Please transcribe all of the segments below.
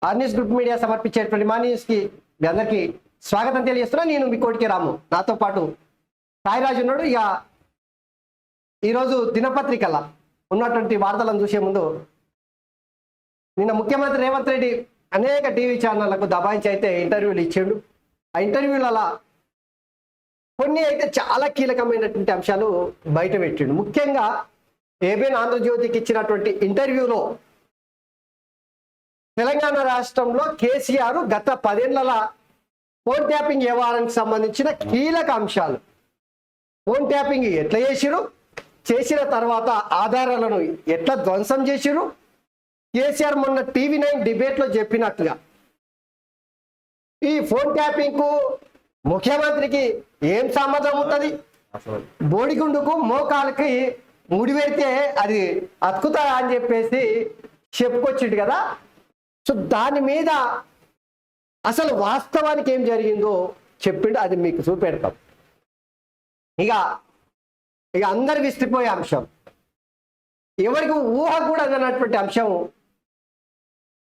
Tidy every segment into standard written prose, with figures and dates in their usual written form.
ఆర్నిస్ group media సమర్పించేటువంటి మా news కి మీ అందరికి స్వాగతం తెలియజేస్తున్నా. నేను మీ కోటికి రాము, నాతో పాటు సాయిరాజు ఉన్నాడు. ఇక ఈరోజు దినపత్రికల ఉన్నటువంటి వార్తలను చూసే ముందు, నిన్న ముఖ్యమంత్రి రేవంత్ రెడ్డి అనేక టీవీ ఛానళ్లకు దబాయించి అయితే ఇంటర్వ్యూలు ఇచ్చాడు. ఆ ఇంటర్వ్యూలలో కొన్ని అయితే చాలా కీలకమైనటువంటి అంశాలు బయట పెట్టిండు. ముఖ్యంగా ఏబిఎన్ ఆంధ్రజ్యోతికి ఇచ్చినటువంటి ఇంటర్వ్యూలో తెలంగాణ రాష్ట్రంలో కేసీఆర్ గత 10 ఏళ్ల ఫోన్ ట్యాపింగ్ వ్యవహారానికి సంబంధించిన కీలక అంశాలు, ఫోన్ ట్యాపింగ్ ఎట్లా చేసిరు, చేసిన తర్వాత ఆధారాలను ఎట్లా ధ్వంసం చేసిరు, కేసీఆర్ మొన్న TV9 డిబేట్లో చెప్పినట్లుగా ఈ ఫోన్ ట్యాపింగ్ కు ముఖ్యమంత్రికి ఏం సంబంధం ఉంటుంది, బోడిగుండుకు మోకాలకి ముడి పెడితే అది అతుకుతా అని చెప్పేసి చెప్పుకొచ్చిండు కదా. సో దాని మీద అసలు వాస్తవానికి ఏం జరిగిందో చెప్పిండు, అది మీకు చూపెడతాం. ఇక ఇక అందరు విసిపోయే అంశం, ఎవరికి ఊహ కూడా అందనటువంటి అంశం,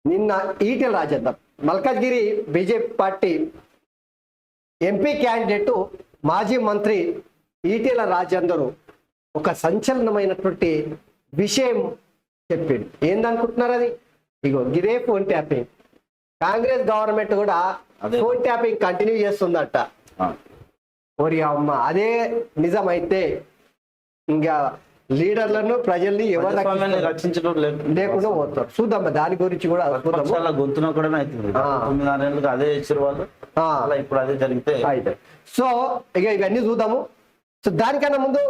నిన్న Etela Rajender Malkajgiri BJP party MP candidate మాజీ మంత్రి ఈటెల రాజేందర్ ఒక సంచలనమైనటువంటి విషయం చెప్పిండు. ఏందనుకుంటున్నారు అది? ఇగో గిరే ఫోన్ ట్యాపింగ్. కాంగ్రెస్ గవర్నమెంట్ కూడా ఫోన్ ట్యాపింగ్ కంటిన్యూ చేస్తుందట. ఓరి అమ్మ, అదే నిజమైతే ఇంకా లీడర్లను ప్రజల్ని ఎవరు రక్షించడం లేకుండా పోతారు. చూద్దాం, దాని గురించి కూడా గొంతున కూడా అదే ఇచ్చారు వాళ్ళు, ఇప్పుడు అదే జరిగితే అయితే. సో ఇక ఇవన్నీ చూద్దాము. సో దానికన్నా ముందు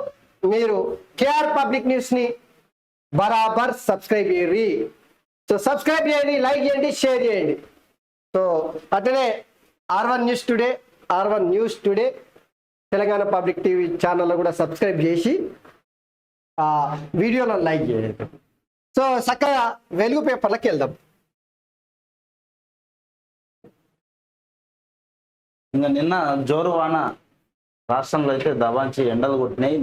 మీరు కేఆర్ పబ్లిక్ న్యూస్ ని బరాబర్ సబ్స్క్రైబ్ చేయండి. సో సబ్స్క్రైబ్ చేయండి, లైక్ చేయండి, షేర్ చేయండి. సో అట్లనే R1 news today Telangana public TV ఛానల్లో కూడా సబ్స్క్రైబ్ చేసి వీడియోలో లైక్ చేయండి. సో చక్కగా వెలుగు పేపర్లకు వెళ్దాం. ఇంకా నిన్న జోరు వాన రాష్ట్రంలో అయితే దబాంచి ఎండలు కొట్టినాయి.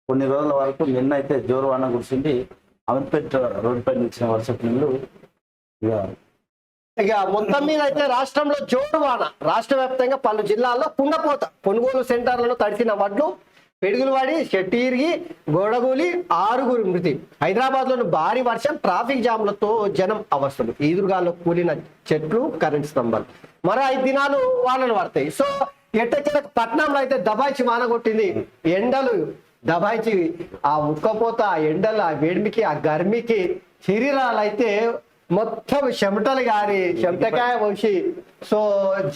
కొన్ని రోజుల వరకు నిన్న అయితే జోరు వాన కురిసింది. అమీర్పేట రోడ్డుపై నిలిచిన వర్షపు నీళ్లు ఇక మొత్తం మీద అయితే రాష్ట్రంలో జోరు వాన, రాష్ట్ర వ్యాప్తంగా పలు జిల్లాల్లో కుండపోత, కొనుగోలు సెంటర్లలో తడిసిన వడ్లు పిడుగులు పడి చెట్టు ఇరిగి గోడగూలి 6 మృతి. హైదరాబాద్ లోని భారీ వర్షం, ట్రాఫిక్ జామ్లతో జనం అవస్థలు, ఈదురుగాల్లో కూలిన చెట్లు, కరెంట్ స్తంభాలు. మరో 5 దినాలు వానలు పడతాయి. సో ఎట్టకెళ్ళకి పట్నంలో అయితే దబాయిచి వాన కొట్టింది. ఎండలు దబాయిచి ఆ ఉక్కపోత, ఆ ఎండలు, ఆ వేడిమికి, ఆ గర్మికి శరీరాలు అయితే మొత్తం చెమటలు గారి చెమటకాయ పోసి, సో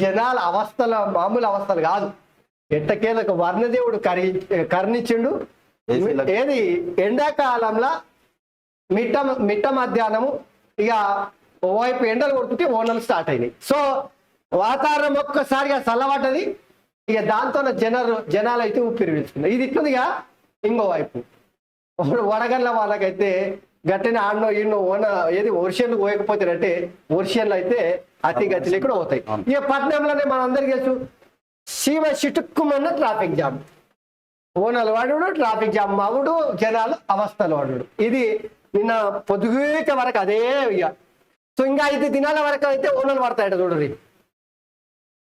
జనాల అవస్థలు మామూలు అవస్థలు కాదు. ఎట్టకేలకు వర్ణదేవుడు కరుణించిండు. ఏది ఎండాకాలంలో మిట్ట మధ్యాహ్నము ఇక ఓవైపు ఎండలు కొడుతుంటే ఓనలు స్టార్ట్ అయినాయి. సో వాతావరణం ఒక్కసారిగా చల్లబడ్డది. ఇక దాంతో జనాలు అయితే ఊపిరి పీల్చుకున్నారు. ఇది ఇట్లుందిగా ఇంకోవైపు వడగల్ల వాళ్ళకైతే గట్టిన ఆడనో ఈడనో ఏది వర్షన్లు పోయకపోతారంటే వర్షన్లు అయితే అతి గతి లేకుండా పోతాయి. ఇక పట్టణంలోనే మనందరికీ తెలుసు, శివ చిటుక్కుమన్న ట్రాఫిక్ జామ్, ఓనలు వాడు ట్రాఫిక్ జామ్ అవుడు, జనాలు అవస్థలు వాడు. ఇది నిన్న పొద్దుగూక వరకు అదే. ఇక సో ఇంకా 5 దినాల వరకు అయితే ఓనలు పడతాయట చూడండి.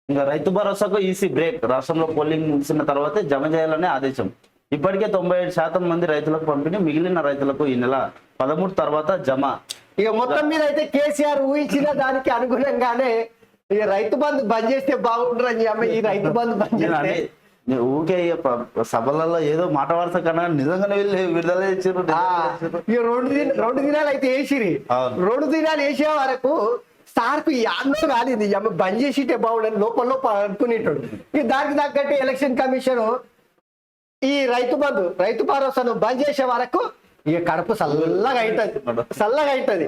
ఇంకా రైతు భరోసాకు ఈసీ బ్రేక్. రాష్ట్రంలో పోలింగ్ ముగిసిన తర్వాతే జమ చేయాలనే ఆదేశం. ఇప్పటికే 97% మంది రైతులకు పంపిణీ, మిగిలిన రైతులకు ఈ నెల 13 తర్వాత జమ. ఇక మొత్తం మీద అయితే కేసీఆర్ ఊహించిన దానికి అనుగుణంగానే ఇక రైతు బంధు బంద్ చేస్తే బాగుంటారు అని చెప్పి ఈ రైతు బంధు బంద్ చేస్తే ఊకే సభలలో ఏదో మాట వరుస కన్నా నిజంగానే విడుదల చేసారు. ఇక 2 దినాలు అయితే వేసిరి. 2 దినాలు వేసే వరకు సార్కు యాన్నో కాలేదు, బంద్ చేసిటే బాగుండని లోపల అనుకునేటాడు. ఇక దానికి తగ్గట్టు ఎలక్షన్ కమిషన్ ఈ రైతు భరోసాను బంద్ చేసే వరకు ఇక కడుపు చల్లగా అవుతుంది.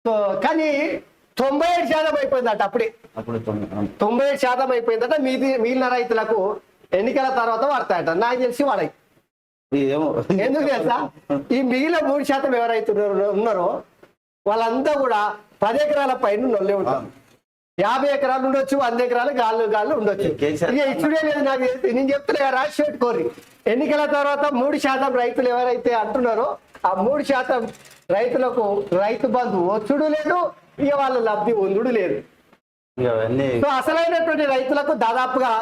సో కానీ 97% అయిపోయిందట. అప్పుడే 97% అయిపోయిందట. మిగిలిన రైతులకు ఎన్నికల తర్వాత పడతాయట. నాకు తెలిసి వాడాయి. ఎందుకు తెలుసా? ఈ మిగిలిన 3% ఎవరైతే ఉన్నారో వాళ్ళంతా కూడా 10 ఎకరాల పైన నొల్లే ఉంటారు. 50 ఎకరాలు ఉండొచ్చు, 100 ఎకరాలు గాళ్ళు ఉండొచ్చు. ఇక ఇచ్చుడే లేదు. నాకు నేను చెప్తున్నా, రాసి పెట్టుకోరి. ఎన్నికల తర్వాత 3% రైతులు ఎవరైతే అంటున్నారో ఆ 3% రైతులకు రైతు బంధు వచ్చుడు లేదు, ఇక వాళ్ళ లబ్ధి పొందుడు లేదు. ఇక అవన్నీ సో అసలైనటువంటి రైతులకు దాదాపుగా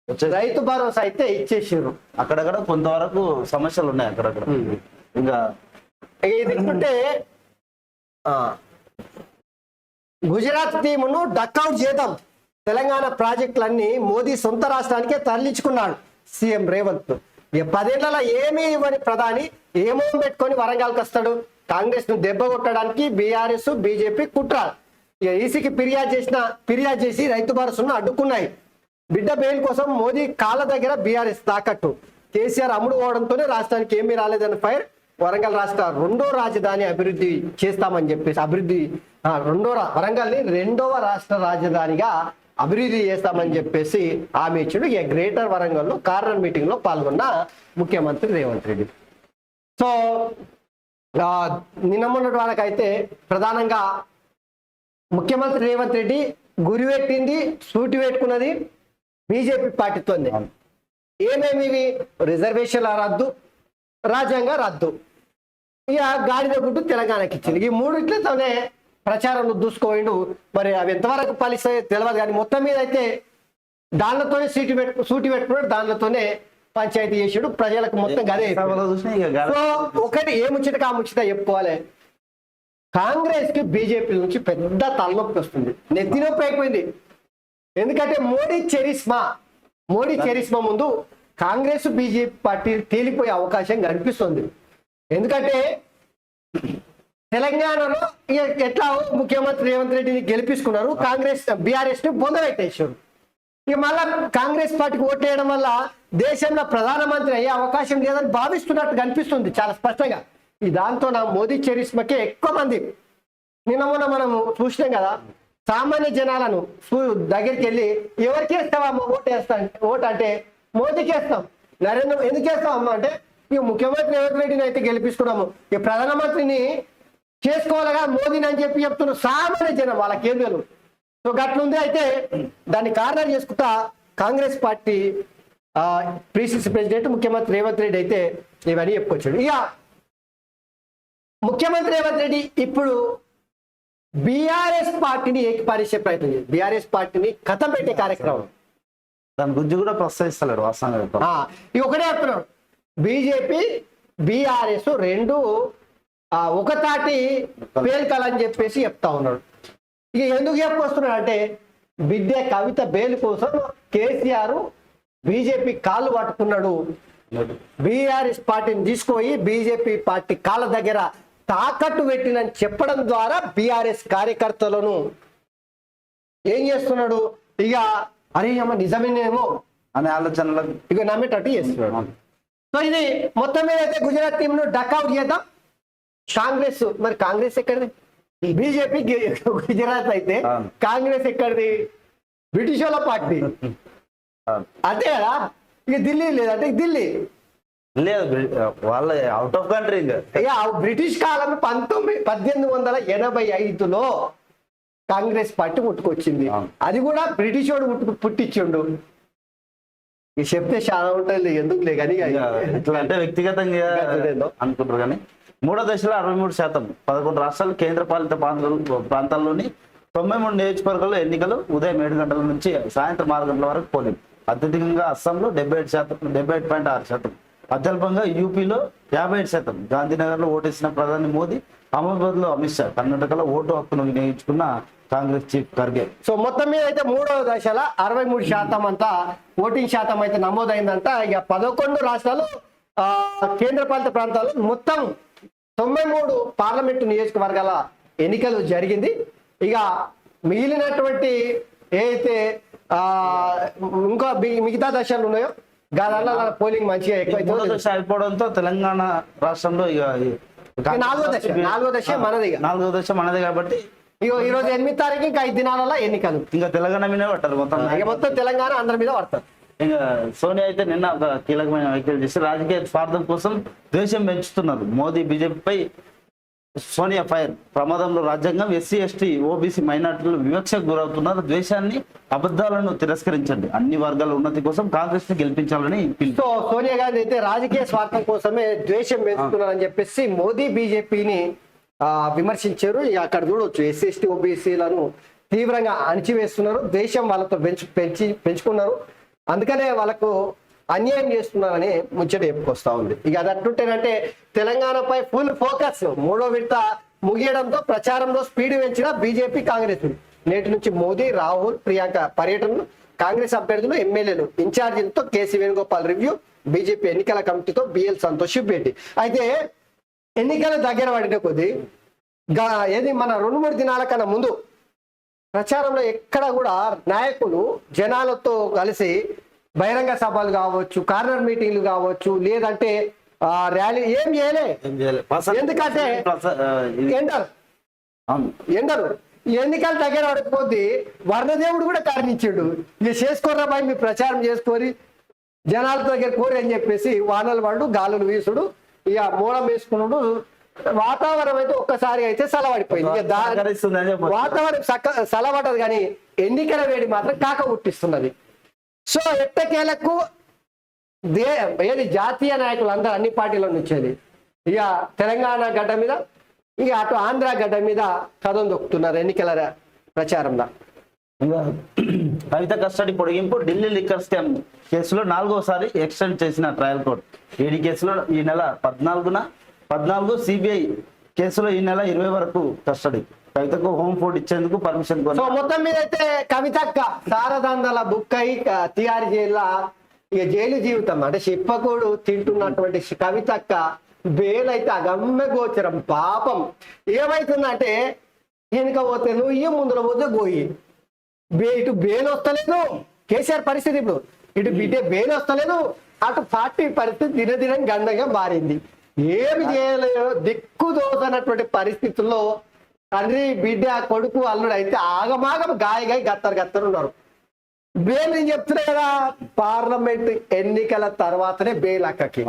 వచ్చేసి రైతు భరోసా అయితే ఇచ్చేసారు. అక్కడక్కడ కొంతవరకు సమస్యలు ఉన్నాయి అక్కడక్కడ. ఇంకా ఇది తీసుకుంటే గుజరాత్ టీమును డక్అవుట్ చేద్దాం, తెలంగాణ ప్రాజెక్టులన్నీ మోదీ సొంత రాష్ట్రానికే తరలించుకున్నాడు సీఎం రేవంత్. ఇక 10 ఏళ్లలో ఏమీ ఇవ్వని ప్రధాని ఏమో పెట్టుకొని వరంగల్కి వస్తాడు. కాంగ్రెస్ ను దెబ్బ కొట్టడానికి బీఆర్ఎస్ బీజేపీ కుట్ర. ఇక ఈసీకి ఫిర్యాదు చేసి రైతు భరోసాను అడ్డుకున్నాయి. బిడ్డ బెయిల్ కోసం మోదీ కాళ్ళ దగ్గర బీఆర్ఎస్ తాకట్టు. కేసీఆర్ అమ్ముడు పోవడంతోనే రాష్ట్రానికి ఏమీ రాలేదని ఫైర్. వరంగల్ రాష్ట్ర రెండో రాజధాని అభివృద్ధి చేస్తామని చెప్పేసి వరంగల్ని రెండవ రాష్ట్ర రాజధానిగా అభివృద్ధి చేస్తామని చెప్పేసి హామీ ఇచ్చాడు. ఇక గ్రేటర్ వరంగల్లో కార్నర్ మీటింగ్ లో పాల్గొన్న ముఖ్యమంత్రి రేవంత్ రెడ్డి. సో నిన్న మొన్నటి వరకైతే ప్రధానంగా ముఖ్యమంత్రి రేవంత్ రెడ్డి గురి పెట్టింది, సూటి పెట్టుకున్నది బీజేపీ పార్టీతోనే. ఏమేమి రిజర్వేషన్ల రద్దు, రాజ్యాంగ రద్దు, ఇక గాడిద గుడ్డు తెలంగాణకి ఇచ్చింది. ఈ మూడిట్లతోనే ప్రచారంలో దూసుకోండు. మరి అవి ఎంతవరకు ఫలిస్తాయో తెలియదు, కానీ మొత్తం మీద అయితే దానితోనే సూటి పెట్టుకున్నాడు, దానితోనే పంచాయతీ చేసాడు. ప్రజలకు మొత్తం గదే. సో ఒకటి ఏ ముచ్చట ఆ ముచ్చట చెప్పుకోవాలి. కాంగ్రెస్ కి బీజేపీ నుంచి పెద్ద తలనొప్పి వస్తుంది, నెత్తి నొప్పి అయిపోయింది. ఎందుకంటే మోడీ చరిస్మా ముందు కాంగ్రెస్ బీజేపీ పార్టీ తేలిపోయే అవకాశం కనిపిస్తుంది. ఎందుకంటే తెలంగాణలో ఎట్లా ముఖ్యమంత్రి రేవంత్ రెడ్డిని గెలిపించుకున్నారు, కాంగ్రెస్ బీఆర్ఎస్ ని బొందబెట్టేశారు. ఇక మళ్ళా కాంగ్రెస్ పార్టీకి ఓట్లేయడం వల్ల దేశంలో ప్రధానమంత్రి అయ్యే అవకాశం లేదని భావిస్తున్నట్టు కనిపిస్తుంది చాలా స్పష్టంగా. ఈ దాంతో నా మోదీ చరిస్మకే ఎక్కువ మంది నిన్న మొన్న మనం చూసినాం కదా, సామాన్య జనాలను దగ్గరికి వెళ్ళి ఎవరికి వేస్తావా ఓటు అంటే మోదీకి వేస్తాం. ఎందుకు వేస్తాం అమ్మా అంటే ఇక ముఖ్యమంత్రి రేవంత్ రెడ్డిని అయితే గెలిపిస్తున్నాము, ఇక ప్రధానమంత్రిని చేసుకోవాలిగా మోదీని అని చెప్పి చెప్తున్నారు సామాన్య జనం, వాళ్ళకేం తెలియదు. సో గట్లుంది. అయితే దాన్ని కారణం చేసుకుంటా కాంగ్రెస్ పార్టీ పిసిసి ప్రెసిడెంట్ ముఖ్యమంత్రి రేవంత్ రెడ్డి అయితే ఇవన్నీ చెప్పుకొచ్చాడు. ఇక ముఖ్యమంత్రి రేవంత్ రెడ్డి ఇప్పుడు బీఆర్ఎస్ పార్టీని ఏకపరిచే ప్రయత్నం చేసి బీఆర్ఎస్ పార్టీని కథం పెట్టే కార్యక్రమం, దాని గురించి కూడా ప్రస్తావిస్తలేడు వాస్తవంగా. ఇక ఒకటే చెప్తున్నాడు, బీజేపీ బీఆర్ఎస్ రెండు ఒకతాటి పేల్కాలని చెప్పేసి చెప్తా ఉన్నాడు. ఇక ఎందుకు చెప్పుకొస్తున్నాడు అంటే బిడ్డే కవిత బెయిల్ కోసం కేసీఆర్ బీజేపీ కాళ్ళు పట్టుకున్నాడు. బీఆర్ఎస్ పార్టీని తీసుకుపోయి బీజేపీ పార్టీ కాళ్ళ దగ్గర తాకట్టు పెట్టినని చెప్పడం ద్వారా బీఆర్ఎస్ కార్యకర్తలను ఏం చేస్తున్నాడు, ఇక అరే అమ్మ నిజమేనేమో అనే ఆలోచనలో ఇక నమ్మేటట్టు చేస్తున్నాడు. సో ఇది మొత్తం మీద అయితే గుజరాత్ టీంను డక్అవుట్ చేద్దాం. కాంగ్రెస్ ఎక్కడిది, బీజేపీ గుజరాత్ అయితే కాంగ్రెస్ ఎక్కడిది, బ్రిటిష్ వాళ్ళ పార్టీ అంతే కదా. ఇక ఢిల్లీ లేదంటే ఢిల్లీ లేదు, వాళ్ళ అవుట్ ఆఫ్ కంట్రీ. ఇక బ్రిటిష్ కాలం 1885లో కాంగ్రెస్ పార్టీ పుట్టుకొచ్చింది. అది కూడా బ్రిటిష్ వాడు పుట్టించిండు. ఇక చెప్తే చాలా ఉంటుంది ఎందుకులే కానీ ఇట్లా అంటే వ్యక్తిగతంగా అనుకుంటారు. కానీ మూడో దశలో 63%, 11 రాష్ట్రాలు కేంద్రపాలిత ప్రాంతాల్లోని 93 నియోజకవర్గాల్లో ఎన్నికలు ఉదయం 7 గంటల నుంచి సాయంత్రం 6 గంటల వరకు పోలింగ్. అత్యధికంగా అస్సాంలో 78%, అత్యల్పంగా యూపీలో 57%. గాంధీనగర్లో ఓటేసిన ప్రధాని మోదీ, అహ్మదాబాద్ లో అమిత్ షా, కర్ణాటకలో ఓటు హక్కును వినియోగించుకున్న కాంగ్రెస్ చీఫ్ ఖర్గే. సో మొత్తం మీద అయితే మూడవ దశల 63% అంతా ఓటింగ్ శాతం అయితే నమోదైందంట. ఇక 11 రాష్ట్రాలు కేంద్రపాలిత ప్రాంతాలు మొత్తం 93 పార్లమెంటు నియోజకవర్గాల ఎన్నికలు జరిగింది. ఇక మిగిలినటువంటి ఏదైతే ఇంకా మిగతా దశలు ఉన్నాయో దానివల్ల పోలింగ్ మంచిగా ఎక్కువ దశ అయిపోవడంతో తెలంగాణ రాష్ట్రంలో ఇక నాలుగో దశ మనది కాబట్టి ఈ రోజు 8వ తారీఖు ఇంకా 5 దినాలలో ఎన్నికలు. ఇంకా తెలంగాణ మీద పట్టారు మొత్తం తెలంగాణ అందరి మీద పడతారు. ఇంకా సోనియా అయితే నిన్న ఒక కీలకమైన వ్యాఖ్యలు చేసి రాజకీయ స్వార్థం కోసం ద్వేషం పెంచుతున్నారు. మోదీ బీజేపీపై సోనియా ఫైర్. ప్రమాదంలో రాజ్యాంగం, ఎస్సీ ఎస్టీ ఓబీసీ మైనార్టీలు వివక్షకు గురవుతున్నారు. ద్వేషాన్ని అబద్ధాలను తిరస్కరించండి. అన్ని వర్గాల ఉన్నతి కోసం కాంగ్రెస్ ని గెలిపించాలని సో సోనియా గాంధీ అయితే రాజకీయ స్వార్థం కోసమే ద్వేషం పెంచుతున్నారని చెప్పేసి మోదీ బీజేపీని విమర్శించారు. ఇక అక్కడ చూడొచ్చు ఎస్సీ ఎస్టీ ఓబీసీలను తీవ్రంగా అణిచివేస్తున్నారు, దేశం వాళ్ళతో పెంచుకున్నారు, అందుకనే వాళ్ళకు అన్యాయం చేస్తున్నారని ముచ్చట చెప్పుకొస్తా ఉంది. ఇక అది అట్టుంటేనంటే తెలంగాణపై ఫుల్ ఫోకస్ 3వ విడత ముగియడంతో ప్రచారంలో స్పీడ్ పెంచిన బీజేపీ కాంగ్రెస్. నేటి నుంచి మోదీ, రాహుల్, ప్రియాంక పర్యటనలు, కాంగ్రెస్ అభ్యర్థులు, ఎమ్మెల్యేలు, ఇన్ఛార్జీలతో కేసీ వేణుగోపాల్ రివ్యూ, బీజేపీ ఎన్నికల కమిటీతో బిఎల్ సంతోష్ భేటీ. అయితే ఎన్నికల దగ్గర పడిన కొద్దీ ఏది మన 2-3 దినాల కన్నా ముందు ప్రచారంలో ఎక్కడ కూడా నాయకులు జనాలతో కలిసి బహిరంగ సభలు కావచ్చు, కార్నర్ మీటింగ్లు కావచ్చు, లేదంటే ర్యాలీ ఏం చేయలే. ఎందుకంటే ఎండరు ఎన్నికలు దగ్గర పడకపోతే వర్ణదేవుడు కూడా కారణించాడు, ఇక చేసుకోర్రా బాయ్ మీ ప్రచారం చేసుకొని జనాల దగ్గర కోరి అని చెప్పేసి వానలు పడు, గాలులు వీసుడు, ఇక మూలం వేసుకున్నాడు. వాతావరణం అయితే ఒక్కసారి అయితే సలవడిపోయింది. వాతావరణం సలవడదు కానీ ఎన్నికల వేడి మాత్రం కాక పుట్టిస్తున్నది. సో ఎట్టకేలకు ఏది జాతీయ నాయకులు అందరూ అన్ని పార్టీల నుంచేది ఇక తెలంగాణ గడ్డ మీద, ఇక అటు ఆంధ్ర గడ్డ మీద కథం దొక్కుతున్నారు ఎన్నికల ప్రచారంలో. కవిత కస్టడీ పొడిగింపు, ఢిల్లీ లిక్కర్ స్కామ్ కేసులో 4వసారి ఎక్స్టెండ్ చేసిన ట్రయల్ కోర్టు. ఈడీ కేసులో ఈ నెల 14 సిబిఐ కేసులో ఈ నెల 20 వరకు కస్టడీ. కవితకు హోమ్ ఫుడ్ ఇచ్చేందుకు పర్మిషన్. సో మొత్తం మీద అయితే కవితక్క సారదండల బుక్ అయి తిహార్ జైల్లో ఇక జైలు జీవితం అంటే చెప్పకూడు తింటున్నటువంటి కవితక్క బెయిల్ అయితే అగమ్య గోచరం. పాపం ఏమైతుందంటే వెనుక పోతే నువ్వు ముందులో పోతే గోయి ఇటు బెయిల్ వస్తలేదు. కేసీఆర్ పరిస్థితి ఇప్పుడు ఇటు బిడ్డ బెయిల్ వస్తలేదు, అటు పార్టీ పరిస్థితి దినదినం గండంగా మారింది. ఏమి చేయలేదు, దిక్కు దోసనటువంటి పరిస్థితుల్లో తండ్రి బిడ్డ కొడుకు అల్లుడు అయితే ఆగమాగం గాయగాయ గత్తరు ఉన్నారు. బెయిల్ నేను చెప్తున్నా కదా, పార్లమెంట్ ఎన్నికల తర్వాతనే బెయిల్ అక్కకి.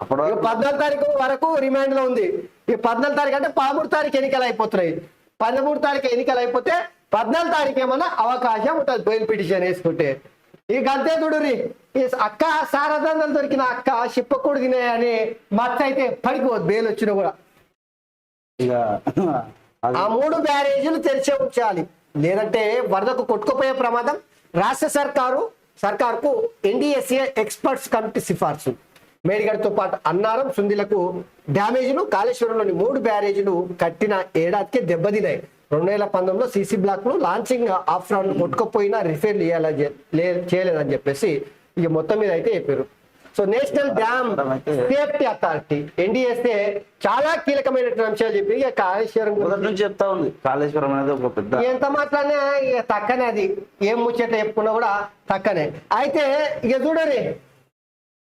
14 తారీఖు వరకు రిమాండ్ లో ఉంది. ఈ 14 తారీఖు అంటే 13 తారీఖు ఎన్నికలు అయిపోతున్నాయి. 13 తారీఖు ఎన్నికలు అయిపోతే 14 తారీఖు ఏమన్నా అవకాశం ఉంటుంది బెయిల్ పిటిషన్ వేసుకుంటే. ఈ గంతే చూడురి, ఈ అక్క సారదండలు దొరికిన అక్క చిప్పకూడు తినాయని మచ్చ అయితే పడిపోదు బెయిల్ వచ్చినా కూడా. ఇక ఆ 3 బ్యారేజీలు తెరిచే ఉంచాలి, లేదంటే వరదకు కొట్టుకుపోయే ప్రమాదం. రాష్ట్ర సర్కారుకు ఎన్డీఎస్ఏ ఎక్స్పర్ట్స్ కమిటీ సిఫార్సు. మేడిగడ్తో పాటు అన్నారం, సుందిలకు డ్యామేజీలు. కాళేశ్వరంలోని 3 బ్యారేజీలు కట్టిన ఏడాదికే దెబ్బతిన్నాయి. 2019లో సీసీ బ్లాక్లు లాంచింగ్ ఆఫ్ రౌండ్ కొట్టుకుపోయినా రిపేర్ చేయలేదని చెప్పేసి ఇక మొత్తం మీద అయితే చెప్పారు. So national dam safety authority NDSA చాలా కీలకమైనటువంటి అంశాలు చెప్పి ఇక కాళేశ్వరం నుంచి చెప్తా ఉంది. కాళేశ్వరం అనేది ఒక పెద్ద ఎంత మాట్లాడినా ఇక తక్కనే, అది ఏం ముచ్చట చెప్పుకున్నా కూడా తక్కనే. అయితే ఇక చూడరి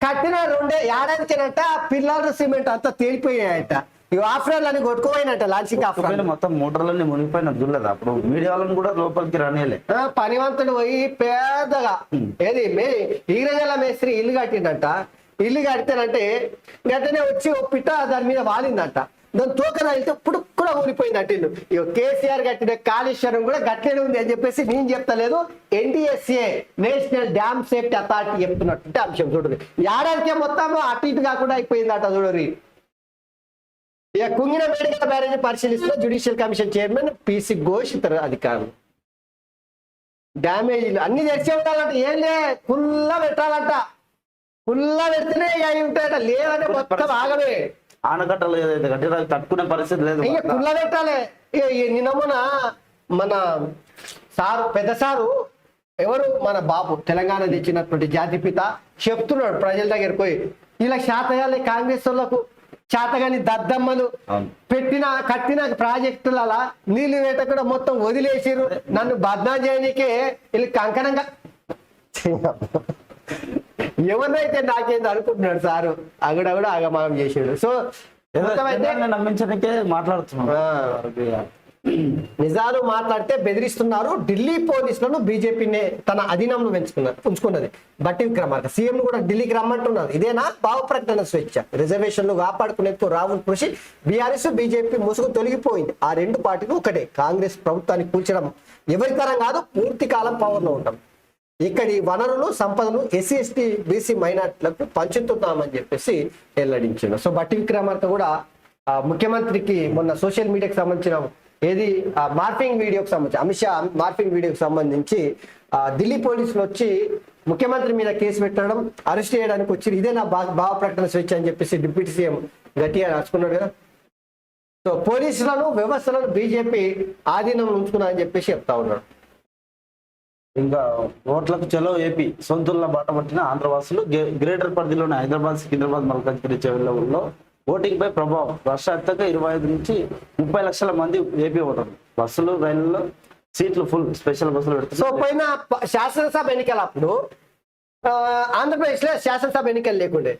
కట్టిన 2 ఏడాదికేనంట పిల్లలు సిమెంట్ అంతా తేలిపోయాయట. ఇవి ఆఫ్రైన్ అని కొట్టుకోపోయినట్ట లాంచింగ్ ఆఫ్రైన్ మొత్తం మోటార్లన్నీ మునిగిపోయిన చూడలేదు. అప్పుడు మీడియా వాళ్ళని కూడా లోపలికి రానియలే. పనివంతుడు పోయి పెద్దగా ఏది ఈరజల మేస్త్రి ఇల్లు కట్టిండట. ఇల్లు కడితేనంటే గట్టనే వచ్చి పిట్ట దాని మీద వాలిందంట. దాని తోకదా వెళ్తే ఇప్పుడు కూడా ఊరిపోయిందంట ఇల్లు. ఇక కేసీఆర్ కట్టిన కాళేశ్వరం కూడా గట్లనే ఉంది అని చెప్పేసి నేను చెప్తలేదు, NDSA national dam safety authority చెప్తున్నట్టు అంశం చూడండి. ఏడాదికే మొత్తం అటు ఇటు కాకుండా అయిపోయిందట చూడరి. ఇక కుంగిన మేడిగడ్డ బ్యారేజీ పరిశీలిస్తున్న judicial commission chairman PC Ghosh ఇతర అధికారులు. డ్యామేజీలు అన్ని తెరిచే ఉండాలంట, ఏం లే ఫుల్లా పెట్టాలంట. ఫుల్లా పెడితేనే అవి ఉంటాయట, లేదంటే మొత్తం ఆగమే. ఆనకట్టలు ఏదైతే కట్టినా తట్టుకునే పరిస్థితి లేదు, ఇంకా ఫుల్లా పెట్టాలి. నిన్నమున మన సారు పెద్ద సారు ఎవరు మన బాబు తెలంగాణ తెచ్చినటువంటి జాతిపిత చెప్తున్నాడు ప్రజల దగ్గరికి పోయి, ఇలా శాతగాలి కాంగ్రెస్ వాళ్ళకు చేతగాని దద్దమ్మలు కట్టిన ప్రాజెక్టులలో నీళ్లు వేట కూడా మొత్తం వదిలేసిరు, నన్ను బద్నాం చేయడానికే వీళ్ళు కంకణంగా ఎవరినైతే నాకేంది అనుకుంటున్నాడు సారు, అగుడగుడు ఆగమాగం చేసాడు. సో నమ్మించడానికే మాట్లాడుతున్నాడు. నిజాలు మాట్లాడితే బెదిరిస్తున్నారు. ఢిల్లీ పోలీసులను బీజేపీనే తన అధీనంలో ఉంచుకున్నది. బట్టి విక్రమార్క సీఎం కూడా ఢిల్లీకి రమ్మంటున్నారు. ఇదేనా భావ ప్రకటన స్వేచ్ఛ? రిజర్వేషన్లు కాపాడుకునేందుకు రాహుల్ కృషి. బీఆర్ఎస్ బీజేపీ ముసుగు తొలగిపోయింది. ఆ 2 పార్టీలు ఒకటే. కాంగ్రెస్ ప్రభుత్వాన్ని కూల్చడం ఎవరి తరం కాదు, పూర్తి కాలం పవర్లో ఉంటాం. ఇక్కడి వనరులు సంపదను ఎస్సీ ఎస్టీ బీసీ మైనార్టీలకు పంచుతున్నామని చెప్పేసి వెల్లడించారు. సో బట్టి విక్రమార్క కూడా ముఖ్యమంత్రికి మొన్న సోషల్ మీడియాకి సంబంధించిన ఏది మార్ఫింగ్ వీడియోకి సంబంధించి అమిత్ షా మార్ఫింగ్ వీడియోకి సంబంధించి ఢిల్లీ పోలీసులు వచ్చి ముఖ్యమంత్రి మీద కేసు పెట్టడం అరెస్ట్ చేయడానికి వచ్చి ఇదే నా భావ ప్రకటన స్వేచ్ఛ అని చెప్పేసి డిప్యూటీ సీఎం గట్టిగా రాసుకున్నాడు కదా. సో పోలీసులను వ్యవస్థలను బీజేపీ ఆధీనం ఉంచుకున్నా అని చెప్పేసి చెప్తా ఉన్నాడు. ఇంకా ఓట్లకు చలో ఏపీ సొంతుల్లో బాట పట్టిన ఆంధ్రవాసులు గ్రేటర్ పరిధిలోని హైదరాబాద్, సికింద్రాబాద్, మల్కాజ్గిరి చెవులలో ఓటింగ్ పై ప్రభావం. రాష్ట్ర వ్యాప్తంగా 25 నుంచి 30 లక్షల మంది ఏపీ ఓటర్లు. బస్సులు, రైళ్లలో సీట్లు ఫుల్, స్పెషల్ బస్సులు పెడుతున్నారు. సో పోయిన శాసనసభ ఎన్నికల అప్పుడు ఆంధ్రప్రదేశ్ లో శాసనసభ ఎన్నికలు లేకుండే,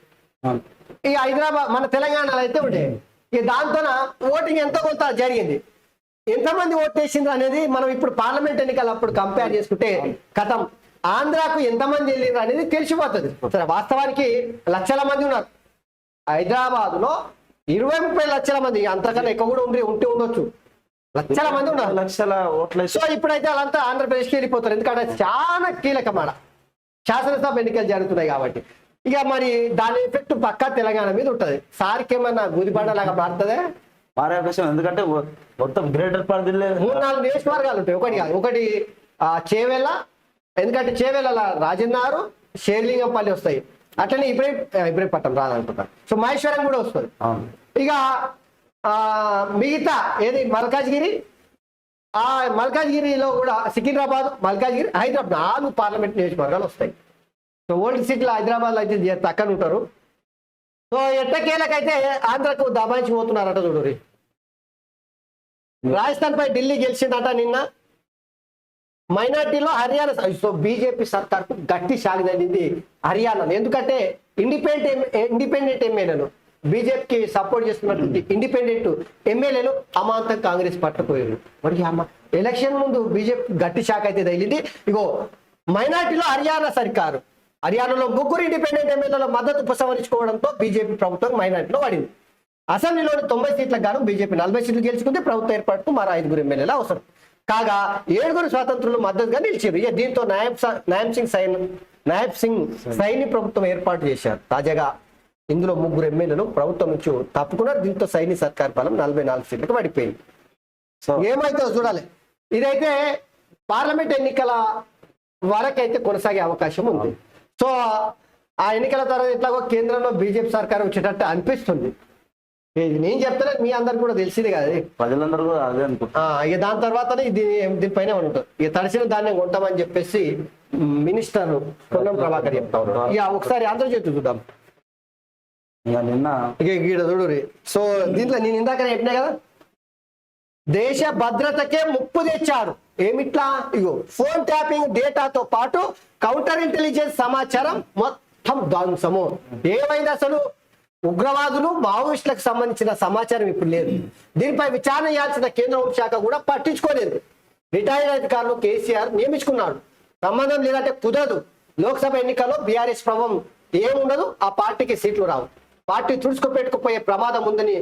ఈ హైదరాబాద్ మన తెలంగాణలో అయితే ఉండే. ఇక దాంతో ఓటింగ్ ఎంతో కొంత జరిగింది. ఎంతమంది ఓట్ వేసిండ్రు అనేది మనం ఇప్పుడు పార్లమెంట్ ఎన్నికలు అప్పుడు కంపేర్ చేసుకుంటే కథం ఆంధ్రాకు ఎంతమంది వెళ్ళిండ్రు అనేది తెలిసిపోతుంది. సరే, వాస్తవానికి లక్షల మంది ఉన్నారు. హైదరాబాద్ లో 20-30 లక్షల మంది, అంతకన్నా ఎక్కువ కూడా ఉంటే ఉండొచ్చు, లక్షల మంది ఉన్నారు. లక్షల ఓట్ల. సో ఇప్పుడైతే వాళ్ళంతా ఆంధ్రప్రదేశ్కి వెళ్ళిపోతారు, ఎందుకంటే చాలా కీలకమైన శాసనసభ ఎన్నికలు జరుగుతున్నాయి కాబట్టి. ఇక మరి దాని ఎఫెక్ట్ పక్కా తెలంగాణ మీద ఉంటది. సార్కి ఏమన్నా గుదిబండలాగా మారుతుందే మారే అవకాశం, ఎందుకంటే మొత్తం గ్రేటర్ పరిధిలో 3-4 నియోజకవర్గాలు ఉంటాయి, ఒకటి కాదు. ఒకటి చేవెళ్ళ, ఎందుకంటే చేవెళ్ళ రాజన్నారు, షేర్లింగంపల్లి వస్తాయి. అట్లనే ఇబ్రహీంపట్నం రాదనుకుంటా. సో మహేశ్వరం కూడా వస్తుంది. ఇక మిగతా ఏది మల్కాజ్గిరి, మల్కాజ్గిరిలో కూడా సికింద్రాబాద్, మల్కాజ్గిరి, హైదరాబాద్ 4 పార్లమెంట్ నియోజకవర్గాలు వస్తాయి. సో ఓల్డ్ సిటీలో హైదరాబాద్లో అయితే తక్కన ఉంటారు. సో ఎట్టకేలకైతే ఆంధ్రకు దబాయించి పోతున్నారట చూడు. రాజస్థాన్ పై ఢిల్లీ గెలిచిందట నిన్న. మైనార్టీలో హర్యానా. సో బీజేపీ సర్కార్కు గట్టి షాక్ తగిలింది హర్యానా. ఎందుకంటే ఇండిపెండెంట్ ఎమ్మెల్యేలు, బీజేపీకి సపోర్ట్ చేస్తున్నటువంటి ఇండిపెండెంట్ ఎమ్మెల్యేలు అమాంతం కాంగ్రెస్ పట్టుకుపోయారు. మరి ఎలక్షన్ ముందు బీజేపీ గట్టి షాక్ అయితే తగిలింది. ఇగో మైనార్టీలో హర్యానా సర్కారు, హర్యానాలో 3 ఇండిపెండెంట్ ఎమ్మెల్యేల మద్దతు ఉపసంహరించుకోవడంతో బీజేపీ ప్రభుత్వం మైనార్టీలో పడింది. అసెంబ్లీలోని 90 సీట్లకు గాను బీజేపీ 40 సీట్లు గెలుచుకుంది. ప్రభుత్వ ఏర్పాటుకు మరో 5 ఎమ్మెల్యేలు అవసరం కాగా 7 స్వాతంత్రులు మద్దతుగా నిలిచారు. దీంతో నాయబ్ సింగ్ సైని ప్రభుత్వం ఏర్పాటు చేశారు. తాజాగా ఇందులో 3 ఎమ్మెల్యేలు ప్రభుత్వం నుంచి తప్పుకున్నారు. దీంతో సైని సర్కార్ బలం 44 సీట్లకు పడిపోయింది. సో ఏమైతే చూడాలి. ఇదైతే పార్లమెంట్ ఎన్నికల వరకైతే కొనసాగే అవకాశం ఉంది. సో ఆ ఎన్నికల తర్వాత ఎట్లాగో కేంద్రంలో బీజేపీ సర్కార్ వచ్చేటట్టు అనిపిస్తుంది. నేను చెప్తాను, మీ అందరికి కూడా తెలిసింది కదా, ప్రజలందరూ కూడా అదే అనుకుంటారు. ఇక దాని తర్వాతనే దీనిపైన ఉంటుంది. ఇక తడిసిన ధాన్యం కొంటామని చెప్పేసి మినిస్టర్ పొన్నం ప్రభాకర్ చెప్తా ఉన్నారు. ఇక ఒకసారి ఆంధ్రజ్యోతి చూద్దాం. ఇక నిన్న ఇక గీడ చూడు. సో దీంట్లో నేను ఇందాక చెప్పినా కదా, దేశ భద్రతకే ముప్పు తెచ్చారు. ఏమిట్లా? ఇగో ఫోన్ ట్యాపింగ్ డేటాతో పాటు కౌంటర్ ఇంటెలిజెన్స్ సమాచారం మొత్తం ధ్వంసము. ఏమైంది అసలు? ఉగ్రవాదులు, మావోయిస్టులకు సంబంధించిన సమాచారం ఇప్పుడు లేదు. దీనిపై విచారణ చేయాల్సిన కేంద్ర హోంశాఖ కూడా పట్టించుకోలేదు. రిటైర్డ్ అధికారులు కేసీఆర్ నియమించుకున్నాడు. సంబంధం లేదంటే కుదరదు. లోక్సభ ఎన్నికల్లో బీఆర్ఎస్ ప్రభావం ఏముండదు, ఆ పార్టీకి సీట్లు రావు. పార్టీ తుడుచుకుపెట్టుకుపోయే ప్రమాదం ఉందని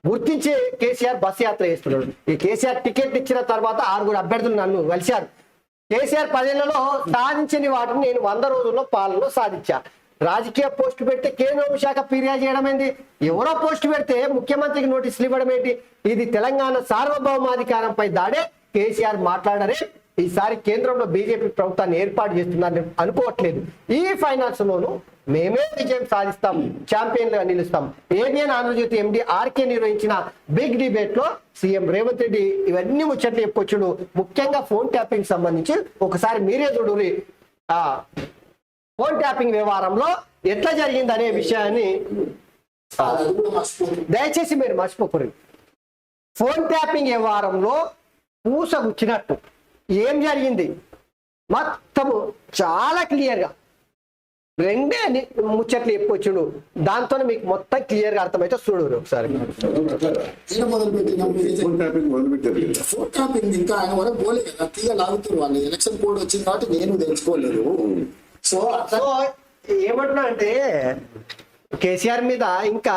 గుర్తించి కేసీఆర్ బస్ యాత్ర చేస్తున్నాడు. ఈ కేసీఆర్ టికెట్ ఇచ్చిన తర్వాత 6 అభ్యర్థులు నన్ను కలిశారు. కేసీఆర్ 10 ఏళ్లలో సాధించని వాటిని నేను 100 రోజుల్లో పాలనలో సాధించా. రాజకీయ పోస్టు పెడితే కేంద్ర హోంశాఖ ఫిర్యాదు చేయడం ఏంది? ఎవరో పోస్టు పెడితే ముఖ్యమంత్రికి నోటీసులు ఇవ్వడం ఏంటి? ఇది తెలంగాణ సార్వభౌమాధికారంపై దాడే. కేసీఆర్ మాట్లాడరే. ఈసారి కేంద్రంలో బీజేపీ ప్రభుత్వాన్ని ఏర్పాటు చేస్తున్నారని అనుకోవట్లేదు. ఈ ఫైనాన్స్ లోను మేమే విజయం సాధిస్తాం, ఛాంపియన్లుగా నిలుస్తాం. ఏబిఎన్ ఆంధ్రజ్యోతి ఎండి ఆర్కే నిర్వహించిన బిగ్ డిబేట్ లో సీఎం రేవంత్ రెడ్డి ఇవన్నీ ముచ్చట్లు చెప్పొచ్చుడు. ముఖ్యంగా ఫోన్ ట్యాపింగ్ సంబంధించి ఒకసారి మీరే చూడు. ఫోన్ ట్యాపింగ్ వ్యవహారంలో ఎట్లా జరిగింది అనే విషయాన్ని దయచేసి మీరు మర్చిపోకూడదు. ఫోన్ ట్యాపింగ్ వ్యవహారంలో పూసగుచ్చినట్టు ఏం జరిగింది మొత్తము చాలా క్లియర్గా 2 ముచ్చట్లు చెప్పొచ్చుడు. దాంతో మీకు మొత్తం క్లియర్ గా అర్థమైతే చూడరు ఒకసారి. ఫోన్ ట్యాపింగ్ ఇంకా ఆయన వరకు పోలే కదా, తీగ లాగుతారు వాళ్ళు. ఎలక్షన్ కోడ్ వచ్చింది కాబట్టి నేను తెలుసుకోలేదు. సో ఏమంటున్నా అంటే కేసీఆర్ మీద ఇంకా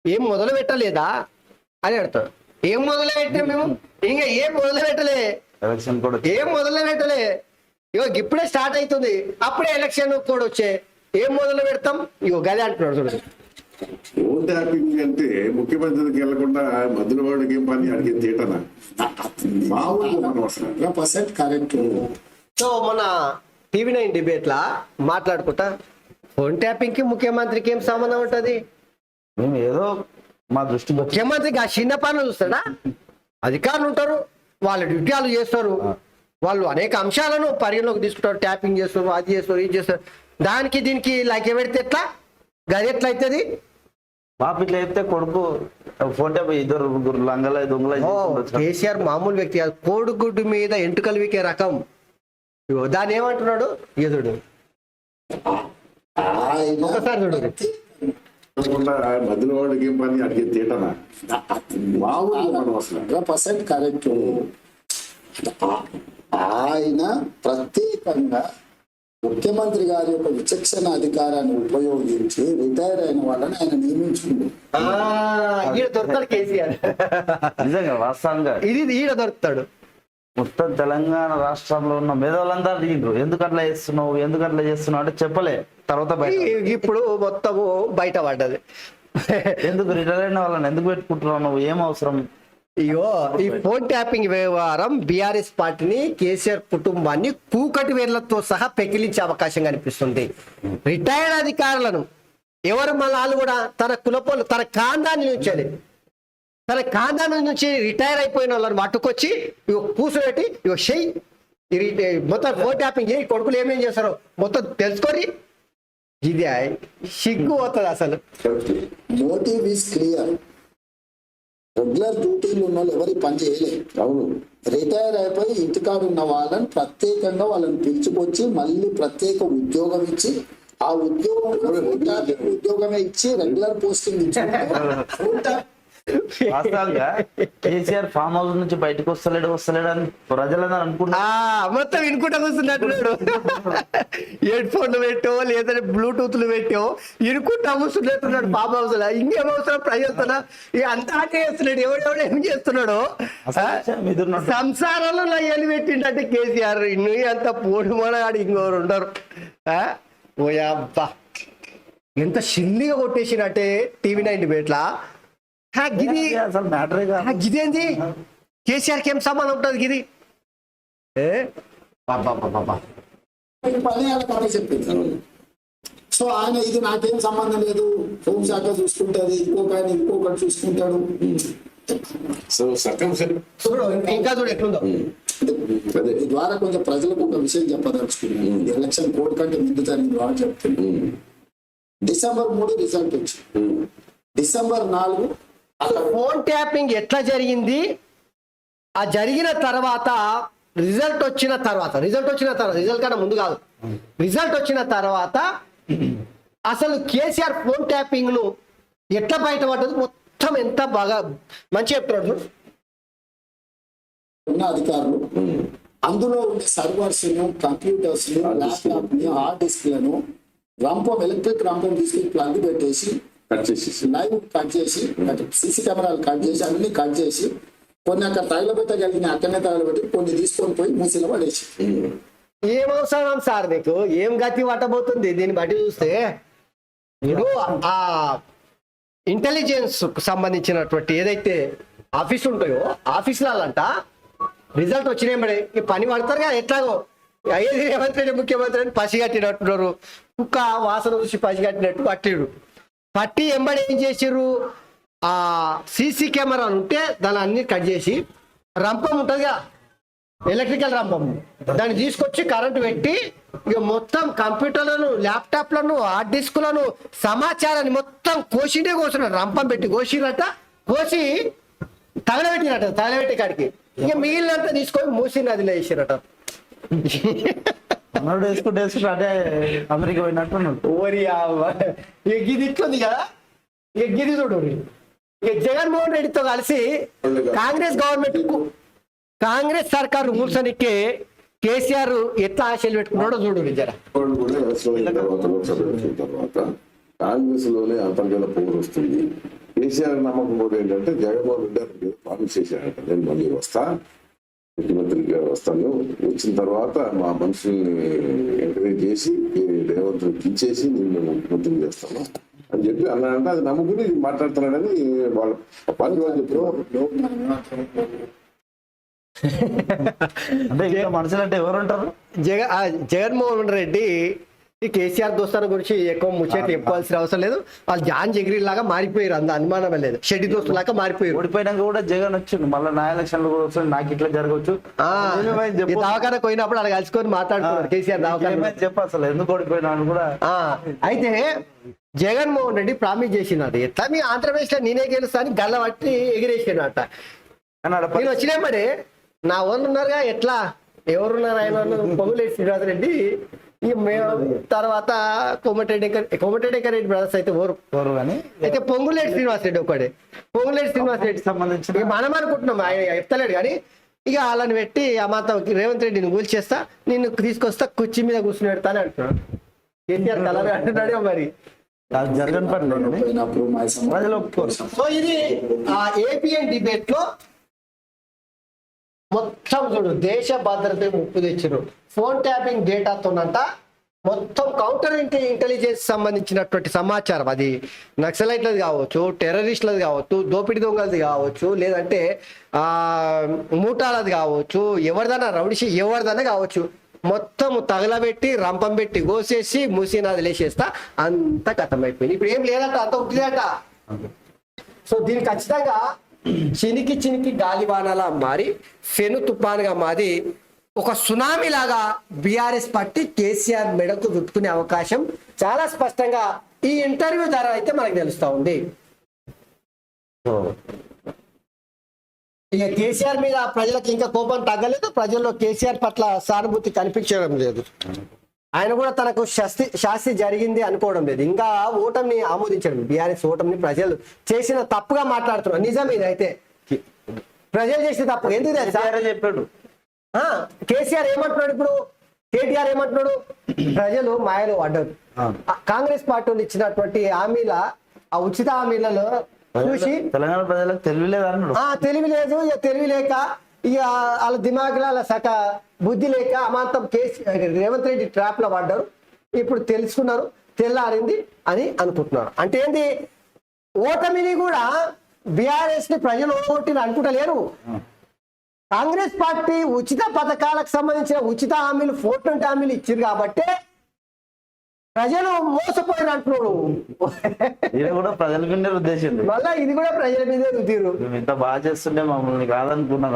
ఏం మొదలు పెట్టలేదా అని అడుగుతాడు. ఏం మొదలు పెట్టాం మేము? ఇంకా ఏం మొదలు పెట్టలే, ఎలక్షన్ కూడా ఏం మొదలు పెట్టలే. ఇగో ఇప్పుడే స్టార్ట్ అవుతుంది, అప్పుడే ఎలక్షన్ కోడ్ వచ్చే. ఏం మొదలు పెడతాం? ఇగో గదే అంటున్నాడు చూడండి. ఫోన్ ట్యాపింగ్ అంటే ముఖ్యమంత్రికి వెళ్లకుండా మధ్యలో వాడికి ఏం పని అడిగి తీయటనా మా ఊళ్ళో మనం అసలు 100% కరెక్ట్. సో మన TV9 డిబేట్ లా మాట్లాడుకుంటా ఫోన్ ట్యాపింగ్ కి ముఖ్యమంత్రికి ఏం సంబంధం ఉంటది? మేము ఏదో మా దృష్టికి వచ్చి ముఖ్యమంత్రికి ఆ చిన్న పనులు చూస్తాడా? అధికారులు ఉంటారు, వాళ్ళ డ్యూటీ వాళ్ళు చేస్తారు, వాళ్ళు అనేక అంశాలను పరిగణలోకి తీసుకుంటారు, ట్యాపింగ్ చేస్తారు, అది చేస్తారు, ఇది చేస్తారు. దానికి దీనికి లైక్ పెడితే ఎట్లా? గది ఎట్లా అవుతుంది? పాప ఇట్లా చెప్తే కొడుకు ఫోన్ ట్యాప్ ఇద్దరు ముగ్గురు లంగల దొంగల కేసీఆర్ మామూలు వ్యక్తి కాదు, కోడిగుడ్డు మీద ఎంటుకలు వీకే రకం. ఇగో దాన్ని ఏమంటున్నాడు ఎదుడు, ఆయన ఒకసారి చూడు. వెళ్లకుండా మధ్యలో వాడికి ఏం పని అడిగి తీయటనా మా ఊళ్ళో మనం అసలు 100% కరెక్ట్. ఆయన ప్రత్యేకంగా ముఖ్యమంత్రి గారి యొక్క విచక్షణ అధికారాన్ని ఉపయోగించి రిటైర్ అయిన వాళ్ళని ఆయన నియమించుకుంది. ఈడ దొరుకుతాడు కేసీఆర్, నిజంగా వాస్తవంగా ఇది ఈడ దొరుకుతాడు. మొత్తం తెలంగాణ రాష్ట్రంలో ఉన్న మేధావులందరూ అడిగిండ్రు ఎందుకు అట్లా చేస్తున్నావు అంటే చెప్పలే. తర్వాత బయట ఇప్పుడు మొత్తము బయట పడ్డది. ఎందుకు రిటైర్ అయిన వాళ్ళని ఎందుకు పెట్టుకుంటున్నావు నువ్వు, ఏం అవసరం? అయ్యో, ఈ ఫోన్ ట్యాపింగ్ వ్యవహారం బీఆర్ఎస్ పార్టీని, కేసీఆర్ కుటుంబాన్ని కూకటి వేర్లతో సహా పెకిలించే అవకాశం కనిపిస్తుంది. రిటైర్డ్ అధికారులను ఎవరు మళ్ళీ కూడా తన కులపోలు తన ఖాందాన్ని నుంచి రిటైర్ అయిపోయిన వాళ్ళని పట్టుకొచ్చి ఇగో కూర్చోబెట్టి ఇగో మొత్తం ఫోన్ ట్యాపింగ్ చేయి, కొడుకులు ఏమేం చేస్తారో మొత్తం తెలుసుకొని ఇది సిగ్గు పోతుంది అసలు. Motive is clear. రెగ్యులర్ డ్యూటీలు ఉన్న వాళ్ళు ఎవరికి పని చేయలేదు. అవును, రిటైర్ అయిపోయి ఇంటికాడు ఉన్న వాళ్ళని ప్రత్యేకంగా వాళ్ళని పిలుచుకొచ్చి మళ్ళీ ప్రత్యేక ఉద్యోగం ఇచ్చి ఆ ఉద్యోగమే ఇచ్చి రెగ్యులర్ పోస్టింగ్ ఇచ్చి వాస్తవంగా కేసీఆర్ ఫామ్ హౌస్ నుంచి బయటకు వస్తలేడు అని ప్రజలందరూ అనుకుంటున్నారు. మొత్తం వినుకుంటా కూర్చున్నట్టున్నాడు. హెడ్ ఫోన్లు పెట్టో లేదంటే బ్లూటూత్లు పెట్టో ఇనుకుంటా కూర్చున్నట్టున్నాడు ఫామ్ హౌస్ లో. ఇంకేం అవసరం ప్రజలతో అంతా ఆటే చేస్తున్నాడు. ఎవడెవడు ఏం చేస్తున్నాడు? సంసారంలో ఎల్లు పెట్టిండంటే కేసీఆర్ ఇన్ను అంత పోటీ మనగాడు ఇంకోరు ఉండరు. ఓయబ్బా ఎంత సిల్లిగా కొట్టేసినట్టే TV9 డిబేట్లా. గిది అసలు మ్యాటరే కాదు. గిదేంది? కేసీఆర్కి ఏం సంబంధం ఉంటుంది గిది? పని వాళ్ళకి చెప్పింది. సో ఆయన ఇది నాకేం సంబంధం లేదు, హోంశాఖ చూసుకుంటది, ఇంకొకటి చూసుకుంటాడు. సో సత్యం సార్ ఇంకా చూడు ఎట్లుందో. అదే ఈ ద్వారా కొంచెం ప్రజలకు ఒక విషయం చెప్పదలుచుకున్నాను. ఎలక్షన్ కోడ్ కంటే ముందు జరిగింది వాళ్ళు చెప్తున్నాను. December 3 రిజల్ట్ వచ్చింది. December 4 ఫోన్ ట్యాపింగ్ ఎట్లా జరిగింది, ఆ జరిగిన తర్వాత రిజల్ట్ వచ్చిన తర్వాత రిజల్ట్ కన్నా ముందు కాదు, రిజల్ట్ వచ్చిన తర్వాత అసలు కేసీఆర్ ఫోన్ ట్యాపింగ్ ను ఎట్లా బయటపడ్డది మొత్తం ఎంత బాగా మంచి చెప్తున్నాడు. ఉన్న అధికారులు అందులో ఉండే సర్వర్స్ ను, కంప్యూటర్స్ ను, ల్యాప్టాప్ ని, హార్డ్ డిస్క్ లను ఎలక్ట్రిక్ రంపం తీసుకుని ప్లగ్ పెట్టేసి కట్ చేసేసి లైవ్ కట్ చేసి సీసీ కెమెరాలు కట్ చేసి అన్ని కట్ చేసి కొన్ని అక్కడ తగలబెట్టగలిగిన అక్కడనే తగలబెట్టి కొన్ని తీసుకొని పోయి మూసిలో పడేసి. ఏం అవసరం సార్ నీకు? ఏం గతి పట్టబోతుంది దీన్ని బట్టి చూస్తే? ఇప్పుడు ఆ ఇంటెలిజెన్స్ సంబంధించినటువంటి ఏదైతే ఆఫీస్ ఉంటాయో ఆఫీసులంట రిజల్ట్ వచ్చినాయి ఈ పని పడతారు కదా. ఎట్లాగో అయ్యేది రేవంత్ రెడ్డి ముఖ్యమంత్రి అని పసిగట్టినట్టున్నారు. కుక్క వాసన చూసి పసిగట్టినట్టు పట్టి ఎంబడి ఏం చేసిర్రు, ఆ సీసీ కెమెరా ఉంటే దాన్ని అన్ని కట్ చేసి రంపం ఉంటుంది కదా, ఎలక్ట్రికల్ రంపం, దాన్ని తీసుకొచ్చి కరెంటు పెట్టి ఇక మొత్తం కంప్యూటర్లను, ల్యాప్టాప్లను, హార్డ్ డిస్కులను, సమాచారాన్ని మొత్తం కోసినట్టు రంపం పెట్టి కోసి తగలబెట్టి కాడికి ఇక మిగిలినంతా తీసుకొని మూసి నదిలో వేసిరట. వేసుకుంటే అదే అమెరికా పోయినట్టు. ఓరి ఇక గిది ఇట్లుంది కదా, ఇక గిది చూడు. ఇక జగన్మోహన్ రెడ్డితో కలిసి కాంగ్రెస్ సర్కారు కూర్చొనికి కేసీఆర్ ఎట్లా ఆశలు పెట్టుకున్నాడో చూడు. జర వాళ్ళు కూడా ఎలక్షన్ అయిన తర్వాత లోక్సభ ఎలక్షన్ తర్వాత కాంగ్రెస్ లోనే అంతర్గత పోరు వస్తుంది. కేసీఆర్ నమ్మకం కూడా ఏంటంటే జగన్మోహన్ రెడ్డి ప్రామిస్ చేశాడట, నేను మళ్ళీ వస్తా, ముఖ్యమంత్రిగా వస్తాను, వచ్చిన తర్వాత మా మనుషుల్ని ఎంకరేజ్ చేసి ఈ రేవంత్ దించేసి నేను ముఖ్యమంత్రిని చేస్తాను అని చెప్పి అన్నాడంటే అది నమ్ముకుని మాట్లాడుతున్నాడని వాళ్ళ పార్టీ వాళ్ళు చెప్పారు. అంటే ఇంకా మనుషులు అంటే ఎవరు ఉంటారు? జగన్మోహన్ రెడ్డి ఈ కేసీఆర్ దోస్తాల గురించి ఎక్కువ ముచ్చట్లు చెప్పుకోవాల్సిన అవసరం లేదు. వాళ్ళు జాన్ జగరీ లాగా మారిపోయారు, అంత అనుమానం లేదు. షెడ్డి దోస్తులాగా మారిపోయారు. ఓడిపోయినాక కూడా జగన్ వచ్చిండు, మళ్ళీ నా ఎలక్షన్ లో కూడా వస్తుంది, నాకు ఇట్లా జరగవచ్చు ఈ దవాఖాన పోయినప్పుడు అలా కలుసుకొని మాట్లాడుతున్నారు కేసీఆర్ దవాఖాన. చెప్పు అసలు ఎందుకు ఓడిపోయినా కూడా. అయితే జగన్మోహన్ రెడ్డి ప్రామిస్ చేసినట్టు ఎట్లా మీ ఆంధ్రప్రదేశ్ లో నేనే గెలుస్తా అని గల్ల పట్టి ఎగిరేసినట్ట. నేను వచ్చినప్పుడే నా వాళ్ళు ఉన్నారుగా, ఎట్లా ఎవరున్నారు ఆయన పొంగులేటి శ్రీనివాసరెడ్డి, ఈ తర్వాత కోమటిరెడ్డి బ్రదర్స్ అయితే ఓరు కానీ అయితే పొంగులేటి శ్రీనివాసరెడ్డి ఒకడే. పొంగులేటి శ్రీనివాసరెడ్డి సంబంధించి మనం అనుకుంటున్నాం, ఆయన చెప్తలేడు కానీ ఇక వాళ్ళని పెట్టి ఆ మాత్రం రేవంత్ రెడ్డిని కూల్చేస్తా, నిన్ను తీసుకొస్తా, కుర్చీ మీద కూర్చుని పెడతానే అంటున్నాడు. కేసీఆర్ కలర్ అంటున్నాడే మరి. జగన్ ప్రజలు ఒప్పుకోరు. సో ఇది ఆ ఏపీఎన్ డిబేట్ లో మొత్తం చూడు దేశ భద్రత ముప్పు తెచ్చారు. ఫోన్ ట్యాపింగ్ డేటాతోనంట మొత్తం కౌంటర్ ఇంటెలిజెన్స్ సంబంధించినటువంటి సమాచారం, అది నక్సలైట్లది కావచ్చు, టెర్రరిస్టులది కావచ్చు, దోపిడీ దొంగలది కావచ్చు, లేదంటే మూటాలది కావచ్చు, ఎవరిదైనా రౌడిషి ఎవరిదైనా కావచ్చు, మొత్తం తగలబెట్టి రంపం పెట్టి కోసేసి మూసినాది లేచేస్తా అంత కథమైపోయింది. ఇప్పుడు ఏం లేదట, అంత ఉంటుందట. సో దీనికి ఖచ్చితంగా చినికి గాలివానలా మారి ఫెను తుఫానుగా మారి ఒక సునామీ లాగా బీఆర్ఎస్ పట్టి కేసీఆర్ మెడకు చుట్టుకునే అవకాశం చాలా స్పష్టంగా ఈ ఇంటర్వ్యూ ద్వారా అయితే మనకు తెలుస్తా ఉంది. ఇక కేసీఆర్ మీద ప్రజలకు ఇంకా కోపం తగ్గలేదు, ప్రజల్లో కేసీఆర్ పట్ల సానుభూతి కనిపించడం లేదు. ఆయన కూడా తనకు శాస్తి జరిగింది అనుకోవడం లేదు, ఇంకా ఓటమిని ఆమోదించడం. బీఆర్ఎస్ ఓటమిని ప్రజలు చేసిన తప్పుగా మాట్లాడుతున్నారు. నిజం ఇది. అయితే ప్రజలు చేసిన తప్పు ఎందుకు చెప్పాడు కేసీఆర్ ఏమంటున్నాడు, ఇప్పుడు కేటీఆర్ ఏమంటున్నాడు, ప్రజలు మాయలు పడ్డారు. కాంగ్రెస్ పార్టీలు ఇచ్చినటువంటి హామీల ఆ ఉచిత హామీలలో చూసి తెలంగాణ ప్రజలకు తెలివి లేదు, తెలివి లేక ఇక వాళ్ళ దిమాగ్లో వాళ్ళ సక బుద్ధి లేక అమాంతం రేవంత్ రెడ్డి ట్రాప్ లో పడ్డారు. ఇప్పుడు తెలుసుకున్నారు, తెల్లారింది అని అనుకుంటున్నారు. అంటే ఏంది, ఓటమిని కూడా బీఆర్ఎస్ ని ప్రజలు ఓటమిని అనుకుంటలేరు. కాంగ్రెస్ పార్టీ ఉచిత పథకాలకు సంబంధించిన ఉచిత హామీలు 420 హామీలు ఇచ్చారు కాబట్టి ప్రజలు మోసపోయిన అంటున్నాడు. ఇది కూడా ప్రజల మీద ఉద్దేశం, మళ్ళా ఇది కూడా ప్రజల మీదే రుద్దిరు. ఇంత బాగా చేస్తుండే మమ్మల్ని కాదనుకున్నా.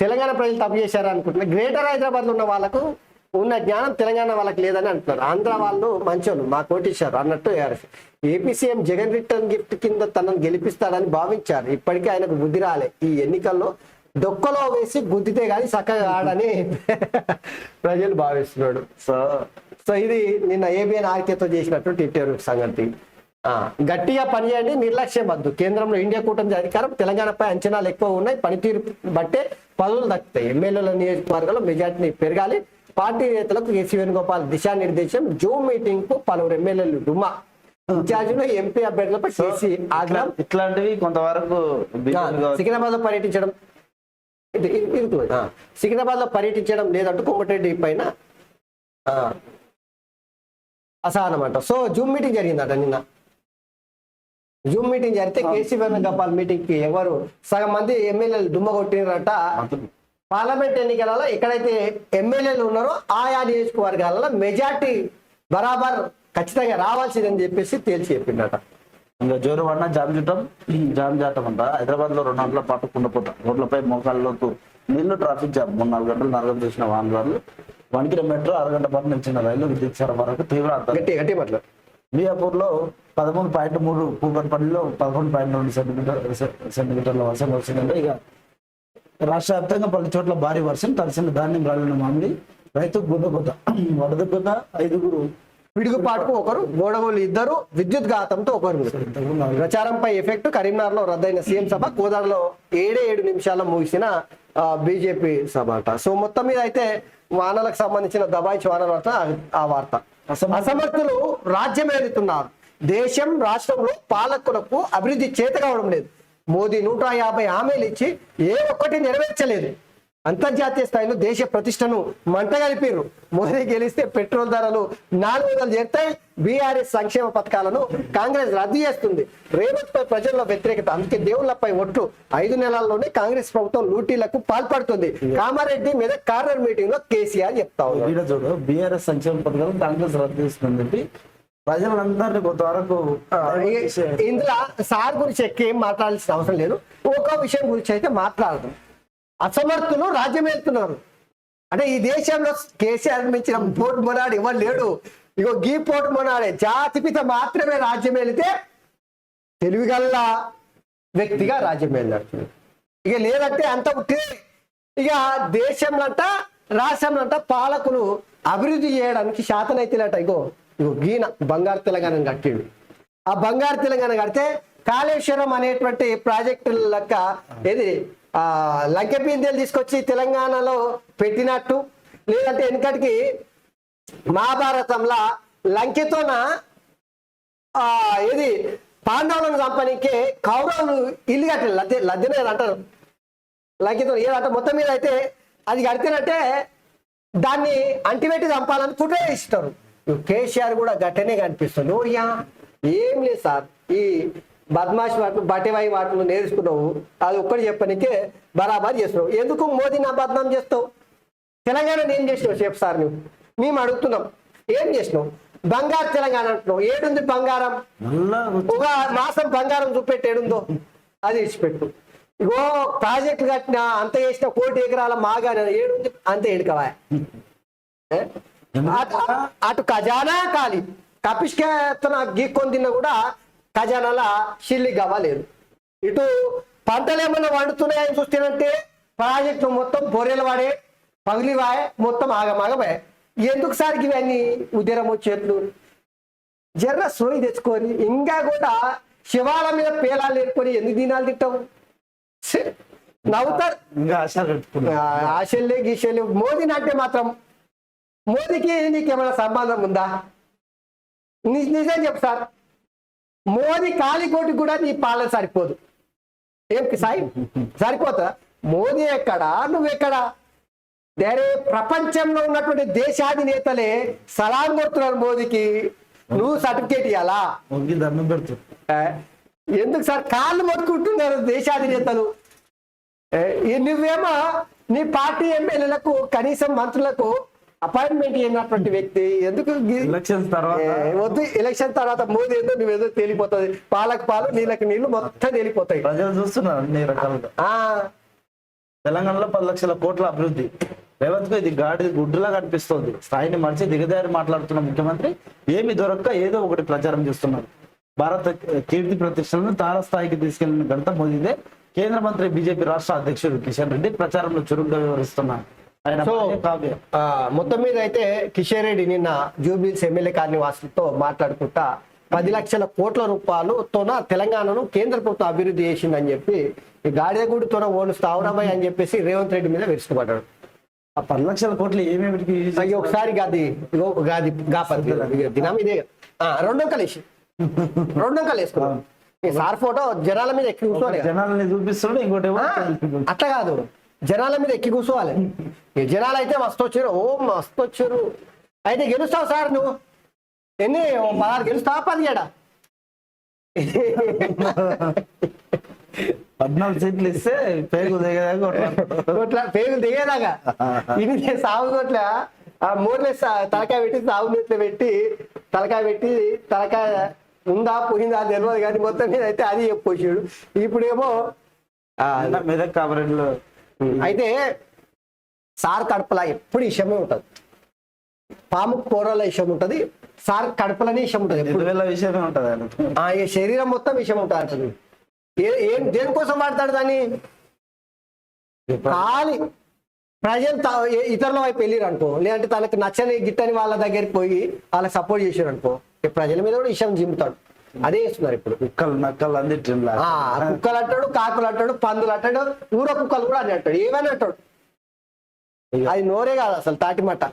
తెలంగాణ ప్రజలు తప్పు చేశారు అనుకుంటున్నారు. గ్రేటర్ హైదరాబాద్ లో ఉన్న వాళ్ళకు ఉన్న జ్ఞానం తెలంగాణ వాళ్ళకి లేదని అంటున్నారు. ఆంధ్ర వాళ్ళు మంచోళ్ళు, మా కోటేశారు అన్నట్టు AP CM Jagan return gift కింద తనను గెలిపిస్తాడని భావించారు. ఇప్పటికీ ఆయనకు బుద్ధి రాలే. ఈ ఎన్నికల్లో డొక్కలో వేసి గుద్దితే గాని చక్కగా ఆడని ప్రజలు భావిస్తున్నాడు. సో ఇది నిన్న ఏబిఎన్ ఆర్కేతో చేసినటువంటి ఇంటర్వ్యూ సంగతి. గట్టిగా పనిచేయండి, నిర్లక్ష్యం వద్దు. కేంద్రంలో ఇండియా కూటమి అధికారం, తెలంగాణపై అంచనాలు ఎక్కువ ఉన్నాయి, పనితీరు బట్టే పదవులు దక్కుతాయి. ఎమ్మెల్యేల నియోజకవర్గంలో మెజార్టీని పెరగాలి. పార్టీ నేతలకు కేసీ వేణుగోపాల్ దిశానిర్దేశం. జూమ్ మీటింగ్ కు పలువురు ఎమ్మెల్యేలు డుమ్మా. ఇన్ఛార్జీలో ఎంపీ అభ్యర్థులపై కేసీ ఆగ్రహం. ఇట్లాంటివి కొంతవరకు సికింద్రాబాద్ లో పర్యటించడం సికింద్రాబాద్ లో పర్యటించడం లేదంటూ కోమటిరెడ్డి పైన అసహనం అంట. సో జూమ్ మీటింగ్ జరిగిందట నిన్న. జూమ్ మీటింగ్ జరిగితే కేసీ వేణుగోపాల్ మీటింగ్ కి ఎవరు సగం మంది ఎమ్మెల్యేలు దుమ్మ కొట్టినారట. పార్లమెంట్ ఎన్నికలలో ఎక్కడైతే ఎమ్మెల్యేలు ఉన్నారో ఆయా నియోజకవర్గాలలో మెజార్టీ బరాబర్ ఖచ్చితంగా రావాల్సిందని చెప్పేసి తేల్చి చెప్పిండట. ఇంకా జోరు పడినా జామ్ జాటం అంట. హైదరాబాద్ లో 2 గంటల పాటు కుండపోతా, రోడ్లపై మోకాళ్ళలోకి నీళ్లు, ట్రాఫిక్ జామ్. 3-4 గంటలు నరకం చేసిన వాహనాలు, వణికిన మెట్రో, 6 గంటల పాటు నిలిచిన రైలు, విద్యుత్ సరఫరాకు తీవ్ర అంతరం. మియాపూర్ లో 13.3, కూకట్పల్లిలో 11.2 సెంటీమీటర్ల వర్షం వచ్చిందంటే. ఇక రాష్ట్ర వ్యాప్తంగా పలు చోట్ల భారీ వర్షం, తడిసిన ధాన్యం, రాలిన మామిడి, రైతుకు గుండెపోత, వడదెబ్బత 5 పిడుగుపాటుకు ఒకరు, గోడగోలు 2, విద్యుత్ ఘాతంతో ఒకరు. ప్రచారంపై ఎఫెక్ట్. కరీంనగర్లో రద్దయిన సీఎం సభ, కోదాడలో 7 నిమిషాల్లో ముగిసిన బీజేపీ సభ అంట. సో మొత్తం మీద అయితే వానలకు సంబంధించిన దబాయించి వానల ఆ వార్త. అసమర్థులు రాజ్యం ఏలుతున్నారు. దేశం రాష్ట్రంలో పాలకులకు అభివృద్ధి చేత కావడం లేదు. మోదీ 150 హామీలు ఇచ్చి ఏ ఒక్కటి నెరవేర్చలేదు. అంతర్జాతీయ స్థాయిలో దేశ ప్రతిష్టను మంటగలిపారు. మోదీ గెలిస్తే పెట్రోల్ ధరలు 400 చేరుతాయి. బీఆర్ఎస్ సంక్షేమ పథకాలను కాంగ్రెస్ రద్దు చేస్తుంది. రేవంత్ పై ప్రజల్లో వ్యతిరేకత. అందుకే దేవుళ్లపై ఒట్లు. 5 నెలల్లోనే కాంగ్రెస్ ప్రభుత్వం లూటీలకు పాల్పడుతుంది. కామారెడ్డి మీద కార్నర్ మీటింగ్ లో కేసీఆర్ చెప్తా ఉన్నారు. ఈడ చూడు బీఆర్ఎస్ సంక్షేమ పథకాలు కాంగ్రెస్ రద్దు చేస్తుందంటే ప్రజలందరినీ కొంతవరకు ఇందులో సార్ గురించి ఏం మాట్లాడాల్సిన అవసరం లేదు. ఒక విషయం గురించి అయితే మాట్లాడదాం. అసమర్థులు రాజ్యం వెళ్తున్నారు అంటే ఈ దేశంలో కేసీఆర్ మించిన పోటు మొనాడు ఎవరు లేడు. ఇగో గీ పోటు మొనాడే జాతిపిత మాత్రమే రాజ్యం వెళితే తెలివిగల్ల వ్యక్తిగా రాజ్యం వెళ్ళాడు. ఇక లేదంటే అంత పుట్టింది. ఇక దేశంలంట రాష్ట్రంలంట పాలకులు అభివృద్ధి చేయడానికి శాతనైతులట. ఇగో ఇగో గీన బంగారు తెలంగాణ కట్టిండు. ఆ బంగారు తెలంగాణ కడితే కాళేశ్వరం అనేటువంటి ప్రాజెక్టు లెక్క ఏది లంకె పిందెలు తీసుకొచ్చి తెలంగాణలో పెట్టినట్టు, లేదంటే వెనకటికి మహాభారతంలో లంకెతోన ఏది పాండవులను చంపనీకే కౌరవులు ఇల్లు కట్టారు. లద్దెనే అంటారు లంకెతో. ఏదంటే మొత్తం మీద అయితే అది కడితేనంటే దాన్ని అంటిపెట్టి చంపాలని కుట్ర ఇస్తారు. కేసీఆర్ కూడా గట్టనే కనిపిస్తుంది. ఓయ్యా ఏం లేదు సార్, ఈ బద్మాష్ వాటిని బటివాయి వాటిని నేర్చుకున్నావు, అది ఒక్కటి చెప్పనికే బరాబర్ చేస్తున్నావు. ఎందుకు మోదీ నా బద్నాం చేస్తావు? తెలంగాణ ఏం చేసినావు చెప్పు సార్. నువ్వు మేము అడుగుతున్నాం ఏం చేసినావు? బంగారు తెలంగాణ అంటున్నావు. ఏడుంది బంగారం? ఒక మాసం బంగారం చూపెట్టేడుందో అది ఇచ్చిపెట్టు. ఇగో ప్రాజెక్టు కట్టిన అంత చేసిన 1 కోటి ఎకరాల మాగా ఏడుంది? అంతే ఎడుకవా. అటు ఖజానా ఖాళీ. కపిష్కేతన గీక్కొని తిన్నా కూడా ఖజానాల షిల్లి గవ్వలేదు. ఇటు పంటలు ఏమన్నా వండుతున్నాయని చూస్తేనంటే ప్రాజెక్టు మొత్తం బొర్రెలు వాడే పగిలి వాయే మొత్తం ఆగమాగమే. ఎందుకు సార్ ఇవన్నీ ఉదయం వచ్చేట్లు? జర్ర సోయి తెచ్చుకొని ఇంకా కూడా శివాల మీద పేలాలు నేర్చుకొని ఎందుకు దినాలు తిట్టావు? నవ్వుతారు. ఇంకా ఆశలే గీశలే. మోదీని అంటే మాత్రం మోదీకి నీకేమైనా సంబంధం ఉందా? నిజం చెప్పు సార్. మోదీ కాలికోటి కూడా నీ పాలన సరిపోదు. ఏం సాయి సరిపోతా? మోదీ ఎక్కడా నువ్వెక్కడా? వేరే ప్రపంచంలో ఉన్నటువంటి దేశాధినేతలే సలాం కొడుతున్నారు మోదీకి. నువ్వు సర్టిఫికేట్ ఇవ్వాలా? దండం పెడుతు. ఎందుకు సార్ కాళ్ళు మొత్తుకుంటున్నారు దేశాధినేతలు? నువ్వేమో నీ పార్టీ ఎమ్మెల్యేలకు కనీసం మంత్రులకు అపాయింట్మెంట్ అయినటువంటి వ్యక్తి ఎందుకు? ఎలక్షన్ తర్వాత వద్దు. ఎలక్షన్ తర్వాత మోదీ ఏదో నువ్వేదో తేలిపోతుంది. పాలకు పాలు నీళ్ళకి నీళ్లు మొత్తం తేలిపోతాయి. ప్రజలు చూస్తున్నారు అన్ని రకాలుగా. తెలంగాణలో 10 లక్షల కోట్ల అభివృద్ధి. రేవంత్ కు ఇది గుడ్డులా కనిపిస్తోంది. స్థాయిని మరిచి దిగదారి మాట్లాడుతున్న ముఖ్యమంత్రి ఏమి దొరక్క ఏదో ఒకటి ప్రచారం చేస్తున్నారు. భారత కీర్తి ప్రతిష్టలను తారస్థాయికి తీసుకెళ్లిన ఘనత మోదీదే. కేంద్ర మంత్రి బీజేపీ రాష్ట్ర అధ్యక్షుడు కిషన్ రెడ్డి ప్రచారంలో చురుగ్గా వివరిస్తున్నారు. మొత్తం మీద అయితే కిషన్ రెడ్డి నిన్న జూబ్లీస్ ఎమ్మెల్యే కార్యనివాసులతో మాట్లాడుకుంటా 10 లక్షల కోట్ల రూపాయలతోన తెలంగాణను కేంద్ర ప్రభుత్వం అభివృద్ధి చేసిందని చెప్పి ఈ గాడిదగూడితోన ఓను స్థావరమై అని చెప్పేసి రేవంత్ రెడ్డి మీద విరుచుకుపడ్డాడు. ఆ 10 లక్షల కోట్లు ఏమేమిటికి ఒకసారి దినం ఇదే 2 అంకెలు వేసి 2 అంకెలు వేసుకున్నాం. సార్ ఫోటో జనాల మీద ఎక్కి కూర్చోవాలి. జనాలని చూపిస్తున్నాడు. ఇంకోటి అట్లా కాదు, జనాల మీద ఎక్కి కూర్చోవాలి. జనాలు అయితే మస్తు వచ్చారు. ఓ మస్తు వచ్చారు. అయితే గెలుస్తావు సార్ నువ్వు ఎన్ని 16 గెలుస్తావా? 17 14 సీట్లు ఇస్తే పేగు పేగులు దిగేదాకా ఇది సాగు కొట్ల మూడులే తలకాయ పెట్టి సాగు నూట్లో పెట్టి తలకాయ ఉందా పోయిందా తెలియదు కానీ మొత్తం మీద అయితే అది చెప్పొచ్చాడు. ఇప్పుడేమో మెదక్ కామారెడ్డిలో అయితే సార్ కడుపులా ఎప్పుడు ఇష్టమే ఉంటుంది. పాము కూరల ఇష్టం ఉంటుంది. సార్ కడుపులనే ఇష్టం ఉంటుంది. విషయమే ఉంటుంది. శరీరం మొత్తం ఇష్టం ఉంటుంది. ఏం దేనికోసం వాడతాడు దాన్ని? ఖాళీ ప్రజలు ఇతరుల వైపు వెళ్ళారు అనుకో, లేదంటే తనకు నచ్చని గిట్టని వాళ్ళ దగ్గరికి పోయి వాళ్ళకి సపోర్ట్ చేశారు అనుకో, ప్రజల మీద కూడా ఇష్టం జిమ్ముతాడు. అదే చేస్తున్నారు ఇప్పుడు. కుక్కలు నక్కలు అన్నిటి కుక్కలు అంటాడు, కాకులు అంటాడు, పందులు అంటాడు, ఊర కుక్కలు కూడా అని అంటాడు, ఏమని అంటాడు. అది నోరే కాదు అసలు తాటిమట.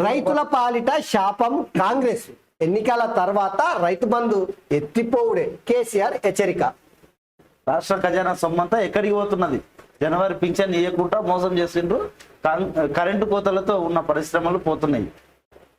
రైతుల పాలిట శాపం కాంగ్రెస్. ఎన్నికల తర్వాత రైతు బంధు ఎత్తిపోవుడే కేసీఆర్ హెచ్చరిక. రాష్ట్ర ఖజానా సొమ్మంతా ఎక్కడికి పోతున్నది? జనవరి పింఛన్ ఇవ్వకుండా మోసం చేసిండ్రు. కరెంటు కోతలతో ఉన్న పరిశ్రమలు పోతున్నాయి.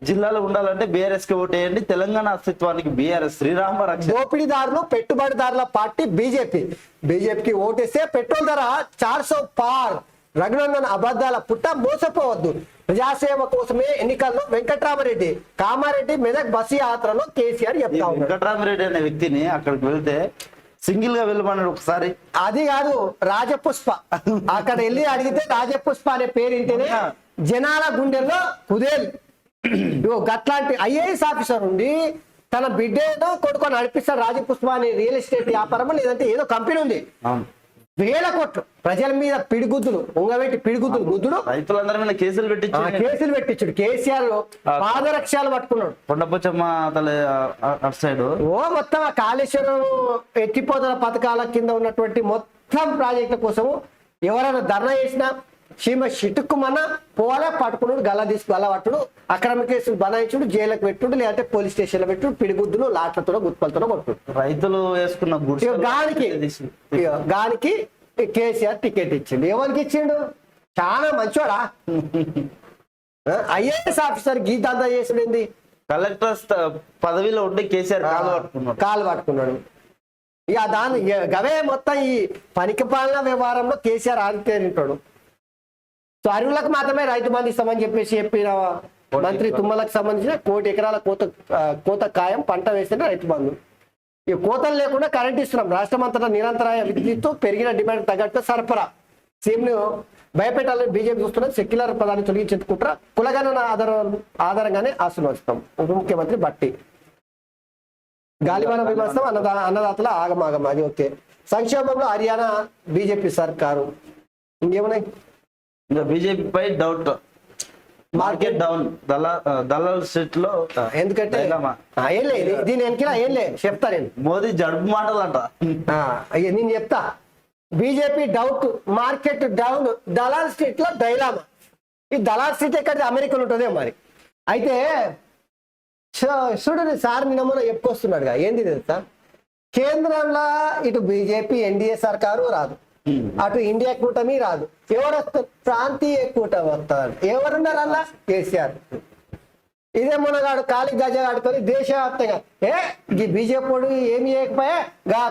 జిల్లాలో ఉండాలంటే బీఆర్ఎస్ కి ఓటేయండి, తెలంగాణ అస్తిత్వానికి బీఆర్ఎస్ శ్రీరామ రక్ష. దోపిడీదారులు పెట్టుబడిదారుల పార్టీ బీజేపీకి ఓటేస్తే పెట్రోల్ ధర 400 పార్. రఘునందన్ అబద్ధాల పుట్ట మోసపోవద్దు. ప్రజాసేవ కోసమే ఎన్నికల్లో వెంకట్రామరెడ్డి కామారెడ్డి మెదక్ బస్సు యాత్రలో కేసీఆర్ చెప్తా ఉన్నాడు. వెంకటరామరెడ్డి అనే వ్యక్తిని అక్కడికి వెళ్తే సింగిల్ గా వెళ్ళమన్నాడు ఒకసారి. అది కాదు, రాజపుష్ప అక్కడ వెళ్ళి అడిగితే రాజపుష్ప అనే పేరు వింటేనే జనాల గుండెల్లో కుదేలు. గట్లాంటి ఐఏఎస్ ఆఫీసర్ ఉండి తన బిడ్డతో కొడుకొని నడిపిస్తారు. రాజపుష్ప అనే రియల్ ఎస్టేట్ వ్యాపారం లేదంటే ఏదో కంపెనీ ఉంది. వేల కోట్లు ప్రజల మీద పిడిగుద్దులు ఉంగబెట్టి పిడిగుద్దులు గుద్దుడు. రైతులందరి మీద కేసులు పెట్టించాడు. కేసీఆర్ పాదరక్షాలు పట్టుకున్నాడు. కొండపోచమ్మ తల అటు సైడ్ మొత్తం ఆ కాళేశ్వరం ఎత్తిపోతల పథకాల కింద ఉన్నటువంటి మొత్తం ప్రాజెక్టుల కోసము ఎవరైనా ధర్నా చేసినా సీమ చిటుక్కుమన్నా పోవాలే, పట్టుకున్నాడు, గల్ల పట్టుడు, అక్రమ కేసులు బనాయించుడు, జైలుకు పెట్టుడు, లేదంటే పోలీస్ స్టేషన్ లో పెట్టుడు, పిడిగుద్దులు లాట్లతో గుత్పలతో కొట్టుడు. రైతులు వేసుకున్న గానికి కేసీఆర్ టికెట్ ఇచ్చిండు. ఎవరికి ఇచ్చిండు? చాలా మంచోడా. ఐఏఎస్ ఆఫీసర్ గీతంతా చేసింది. కలెక్టర్ పదవిలో ఉండి కేసీఆర్ కాలు పట్టుకున్నాడు. ఇక దాని గవే మొత్తం ఈ పనికి పాలన వ్యవహారంలో కేసీఆర్ ఆదిత్యాడు. సో అరువులకు మాత్రమే రైతు బంధు ఇస్తామని చెప్పిన మంత్రి తుమ్మలకు సంబంధించిన 1 కోటి ఎకరాల కోత ఖాయం, పంట వేస్తేనే రైతు బంధు. ఈ కోతలు లేకుండా కరెంట్ ఇస్తున్నాం. రాష్ట్రం అంతటా నిరంతరాయ విద్యుత్ పెరిగిన డిమాండ్ తగ్గట్టు సరఫరా. సీఎంను భయపెట్టాలని బీజేపీ చూస్తున్న సెక్యులర్ పదాన్ని తొలగించుకుంటారా కులగణన ఆధారంగానే ఆస్తులు వస్తాం. ఉప ముఖ్యమంత్రి బట్టి గాలివాన విమర్శం అన్నదాతల ఆగమాగం. అది ఓకే. సంక్షేమంలో హర్యానా బీజేపీ సర్కారు. ఇంకేమున్నాయి? ఇంకా బీజేపీ పై డౌట్. మార్కెట్ డౌన్ దళాల్ స్ట్రీట్ లో. ఎందుకంటే దీని వెనక ఏం లేదు చెప్తా నేను. మోదీ జడుపు మాటలు అంట. నేను చెప్తా. BJP doubt, market down, దళాల్ street లో డైలామా. ఈ దళాల్ స్ట్రీట్ ఎక్కడ? అమెరికాలో ఉంటుందే మరి. అయితే చూడండి సార్, నిన్న చెప్పుకొస్తున్నాడుగా. ఏంది తెలుసా? కేంద్రంలో ఇటు బీజేపీ ఎన్డీఏ సర్కారు రాదు, అటు ఇండియా కూటమి రాదు. ఎవరు వస్తారు? ప్రాంతీయ కూటమి వస్తారు. ఎవరున్నారు అలా? కేసీఆర్. ఇదే మునగాడు కాలి గజ ఆడుకొని దేశవ్యాప్తంగా ఈ బీజేపీ వాడు ఏమి చేయకపోయా,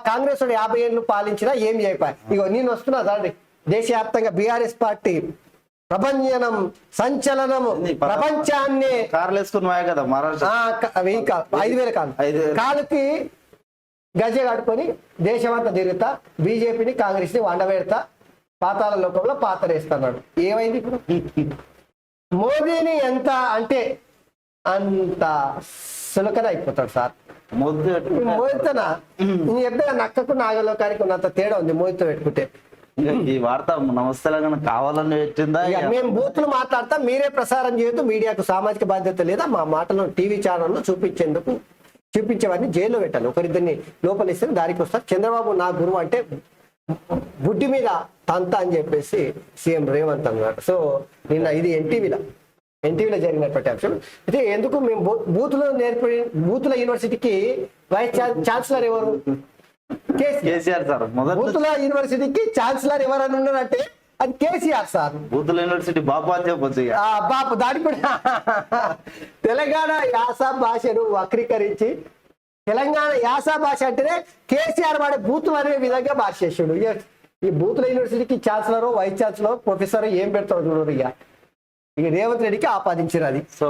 కాంగ్రెస్ వాడు 50 ఏళ్ళు పాలించినా ఏం చేయకపోయా. ఇగో నేను వస్తున్నా దాండి. దేశవ్యాప్తంగా బీఆర్ఎస్ పార్టీ ప్రభంజనం, సంచలనము, ప్రపంచాన్ని కార్లు వేసుకుని కదా 5,000 కాలుకి గజ కట్టుకొని దేశమంతా తిరుగుతా, బీజేపీని కాంగ్రెస్ ని వండబెడతా, పాతాల లోకంలో పాతరేస్తున్నాడు. ఏమైంది ఇప్పుడు? మోదీని ఎంత అంటే అంత సులకన అయిపోతాడు సార్. మోదీతోనా నేను చెప్తే నక్కకు నాగలోకానికి ఉన్నంత తేడా ఉంది మోదీతో పెట్టుకుంటే. ఈ వార్త నమస్తే కావాలని పెట్టిందా? మేము బూతులు మాట్లాడతాం, మీరే ప్రసారం చేయొద్దు. మీడియాకు సామాజిక బాధ్యత లేదా? మా మాటలను టీవీ ఛానల్లో చూపించేవాడిని జైల్లో పెట్టాలి. ఒకరిద్దరిని లోపలిస్తే దారికి వస్తారు. చంద్రబాబు నా గురువు అంటే బుడ్డి మీద తంత అని చెప్పేసి సీఎం రేవంత్ అన్నాడు. సో నిన్న ఇది ఎన్టీవీలో జరిగినటువంటి అంశం. అయితే ఎందుకు మేము బూతుల యూనివర్సిటీకి వైస్ ఛాన్సలర్ ఎవరు? కేసీఆర్ సార్. బూతుల యూనివర్సిటీకి ఛాన్సలర్ ఎవరని ఉన్నారంటే అది కేసీఆర్ సార్. బూతుల యూనివర్సిటీ బాపు అని చెప్పొచ్చు. బాపు దాడి కూడా తెలంగాణ యాస భాషను వక్రీకరించి తెలంగాణ యాస భాష అంటేనే కేసీఆర్ వాడే బూతులు అనే విధంగా మార్చేసాడు. ఈ బూతుల యూనివర్సిటీకి ఛాన్సలర్, వైస్ ఛాన్సలర్, ప్రొఫెసర్ ఏం పెడతాడు చూడరు. ఇక రేవంత్ రెడ్డికి ఆపాదించారు అది. సో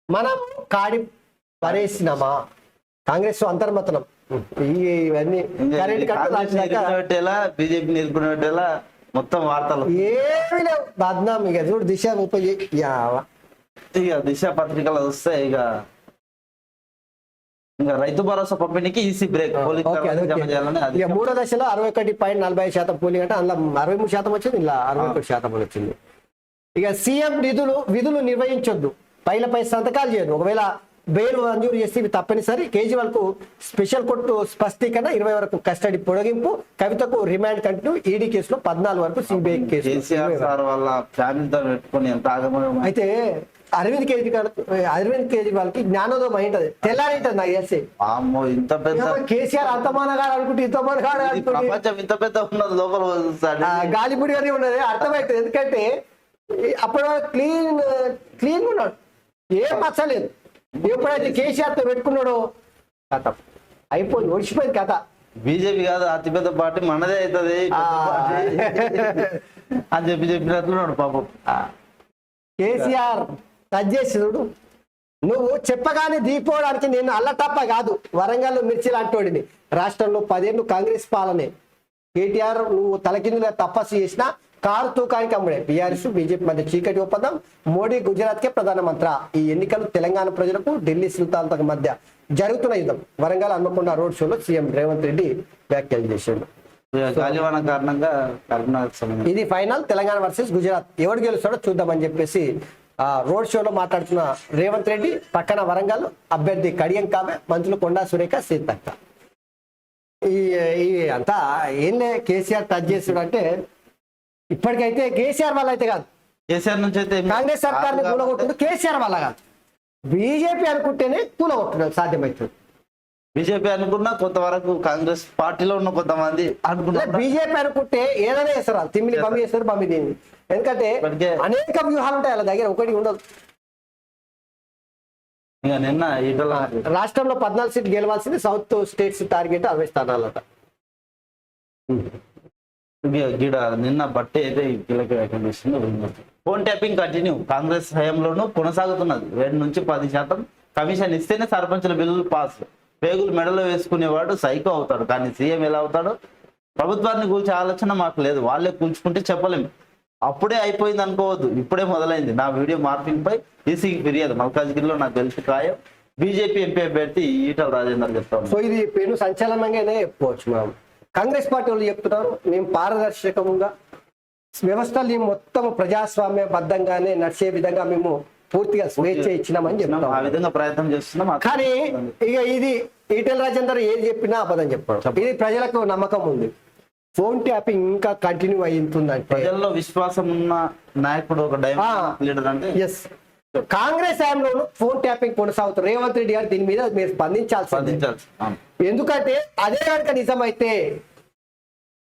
మనం కాడి పరేసినామా? కాంగ్రెస్ అంతర్మతనం ఇవన్నీ పెట్టేలా, బీజేపీ నేర్పుకునేలా మొత్తం వార్తలు ఏమి లేవు. బద్నాం ఇక చూడు దిశ ఇక దిశ పత్రికలు వస్తే ఇక రైతు భరోసా పంపిణీకి ఈసీ బ్రేక్. మూడో దశలో 61.45% పోలింగ్ అంటే అందులో 63% వచ్చింది, ఇలా 61% వచ్చింది. ఇక సీఎం విధులు నిర్వహించొద్దు, పైలపై సంతకాలు చేయదు. ఒకవేళ బెయిల్ మంజూరు చేసి ఇవి తప్పనిసరి. కేజ్రీవాల్ కు స్పెషల్ కోర్టు స్పష్టీకరణ, 20 వరకు కస్టడీ పొడిగింపు, కవితకు రిమాండ్ కంటిన్యూ, ఈడీ కేసులో 14 వరకు సిబిఐ కేసు. కేసీఆర్ సార్ వాళ్ళ ఫ్యామిలీతో పెట్టుకొని ఎంత ఆగమనం. అయితే అరవింద్ కేజ్రీవాల్ కి జ్ఞానోదయం అయింటది, తెల్లారింటది నాకు తెలిసి. అమ్మో ఇంత పెద్ద కేసీఆర్ అంతమానగాడు అనుకుంటే ఇంతమానగాడు ఈ అనుకుంటే ప్రపంచం ఇంత పెద్ద ఉన్నది లోపల వదిలిస్తాడు. గాలిపుడిగానే ఉన్నది అర్థమవుతుంది. ఎందుకంటే అప్పుడు క్లీన్ ఉన్నాడు, ఏం మచ్చలేదు. ఎప్పుడైతే కేసీఆర్ తో పెట్టుకున్నాడో కథ అయిపోయింది, ఒడిచిపోయింది కథ. బీజేపీ కాదు అతిపెద్ద పార్టీ మనదే అవుతుంది అని చెప్పినట్లున్నాడు పాపం. కేసీఆర్ టచ్ చేసినాడు. నువ్వు చెప్పగానే దిగిపోవడానికి నేను అల్లటప్ప కాదు, వరంగల్ మిర్చి లాంటోడిని. రాష్ట్రంలో 10 ఏళ్ళు కాంగ్రెస్ పాలనే. కేటీఆర్ నువ్వు తలకిందుగా తపస్సు చేసినా కారు తూకానికి అమ్ముడే. బీఆర్ఎస్ బీజేపీ మధ్య చీకటి ఒప్పందం, మోడీ గుజరాత్ కే ప్రధానమంత్రి. ఈ ఎన్నికలు తెలంగాణ ప్రజలకు ఢిల్లీ సుల్తాన్ల మధ్య జరుగుతున్న యుద్ధం. వరంగల్ హన్మకొండ రోడ్ షోలో సీఎం రేవంత్ రెడ్డి వ్యాఖ్యలు చేశాడు. గాలివాన కారణంగా కరీంనగర్ సంబంధించి ఇది ఫైనల్, తెలంగాణ వర్సెస్ గుజరాత్, ఎవడు గెలుస్తాడో చూద్దామని చెప్పేసి రోడ్ షోలో మాట్లాడుతున్న రేవంత్ రెడ్డి. పక్కన వరంగల్ అభ్యర్థి కడియం కావ్య, మంత్రులు కొండా సురేఖ, సీతక్క. ఈ అంతా ఏంలే కేసీఆర్ టచ్ చేసాడు అంటే, ఇప్పటికైతే కేసీఆర్ వల్ల అయితే కాదు, కేసీఆర్ నుంచి అయితే కాంగ్రెస్ సర్కార్ని కూలగొట్టుడు కేసీఆర్ వల్ల కాదు, బీజేపీ అనుకుంటేనే కూలగొట్టడం సాధ్యమవుతుంది. బీజేపీ అనుకున్నా కొంతవరకు కాంగ్రెస్ పార్టీలో ఉన్న కొంతమంది అనుకున్నారు. బీజేపీ అనుకుంటే ఏదైనా చేస్తారు, తిమ్మిని బమ్మి చేస్తారు, బమ్మి దీన్ని. ఎందుకంటే అనేక వ్యూహాలు ఉంటాయి వాళ్ళ దగ్గర, ఒకటి ఉండదు. ఇక నిన్న ఈటల రాష్ట్రంలో 14 సీట్లు గెలవాల్సింది, సౌత్ స్టేట్స్ టార్గెట్ 60 స్థానాలట. గీడ నిన్న బట్టి అయితే కీలక వ్యాఖ్యలు చేసింది. ఫోన్ ట్యాపింగ్ కంటిన్యూ, కాంగ్రెస్ హయాంలోనూ కొనసాగుతున్నది. 7 నుంచి 10% కమిషన్ ఇస్తేనే సర్పంచుల బిల్లులు పాస్. పేగులు మెడలో వేసుకునేవాడు సైకో అవుతాడు, కానీ సీఎం ఎలా అవుతాడు? ప్రభుత్వాన్ని కూల్చే ఆలోచన మాకు లేదు, వాళ్ళే కూల్చుకుంటే చెప్పలేము. అప్పుడే అయిపోయింది అనుకోవద్దు, ఇప్పుడే మొదలైంది. నా వీడియో మార్పింగ్ పై ఈసీకి ఫిర్యాదు. మల్కాజ్గిరిలో నాకు తెలిసి ఖాయం. బీజేపీ ఎంపీ అభ్యర్థి ఈటల రాజేందర్ చెప్తాను. సో ఇది పెను సంచలనంగానే చెప్పుకోవచ్చు. మనం కాంగ్రెస్ పార్టీ వాళ్ళు చెప్తున్నారు, మేము పారదర్శకంగా వ్యవస్థలు మొత్తం ప్రజాస్వామ్య బద్దంగానే నడిచే విధంగా మేము పూర్తిగా స్వేచ్ఛ ఇచ్చినామని చెప్తాం. ఆ విధంగా ప్రయత్నం చేస్తున్నాం. కానీ ఇక ఇది ఈటెల రాజేందర్ ఏది చెప్పినా అబద్ధం చెప్పడం. ఇది ప్రజలకు నమ్మకం ఉంది. ఫోన్ ట్యాపింగ్ ఇంకా కంటిన్యూ అయిందంటే ప్రజల్లో విశ్వాసం ఉన్న నాయకుడు ఒక డైమండ్ లీడర్ అంటే ఎస్, కాంగ్రెస్ హయాంలోనూ ఫోన్ ట్యాపింగ్ కొనసాగుతుంది. రేవంత్ రెడ్డి గారు దీని మీద మీరు స్పందించాల్సింది. ఎందుకంటే అదే కనుక నిజమైతే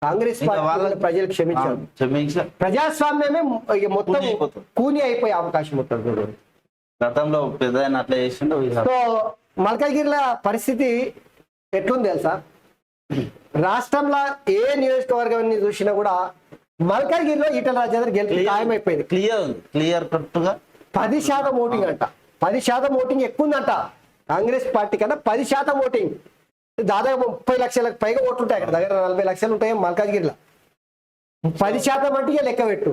కాంగ్రెస్ పార్టీ ప్రజలు క్షమించారు, ప్రజాస్వామ్యమే ఇక మొత్తం కూని అయిపోయే అవకాశం ఉంటుంది. గతంలో పెద్ద అట్లా చేసిండు. సో మల్కాజ్గిరిలో పరిస్థితి ఎట్లుంది తెలుసా? రాష్ట్రంలో ఏ నియోజకవర్గాన్ని చూసినా కూడా మల్కాజ్గిరిలో ఈటెల రాజేందర్ గెలుపు ఖాయమైపోయింది. క్లియర్ కట్ గా 10% ఓటింగ్ అంట. 10% ఓటింగ్ ఎక్కువ ఉందంట కాంగ్రెస్ పార్టీ కన్నా. 10% ఓటింగ్, దాదాపు 30 లక్షలకు పైగా ఓట్లు ఉంటాయి అక్కడ. దగ్గర 40 లక్షలు ఉంటాయి మల్కాజ్గిరిలో. 10% అంటే లెక్క పెట్టు,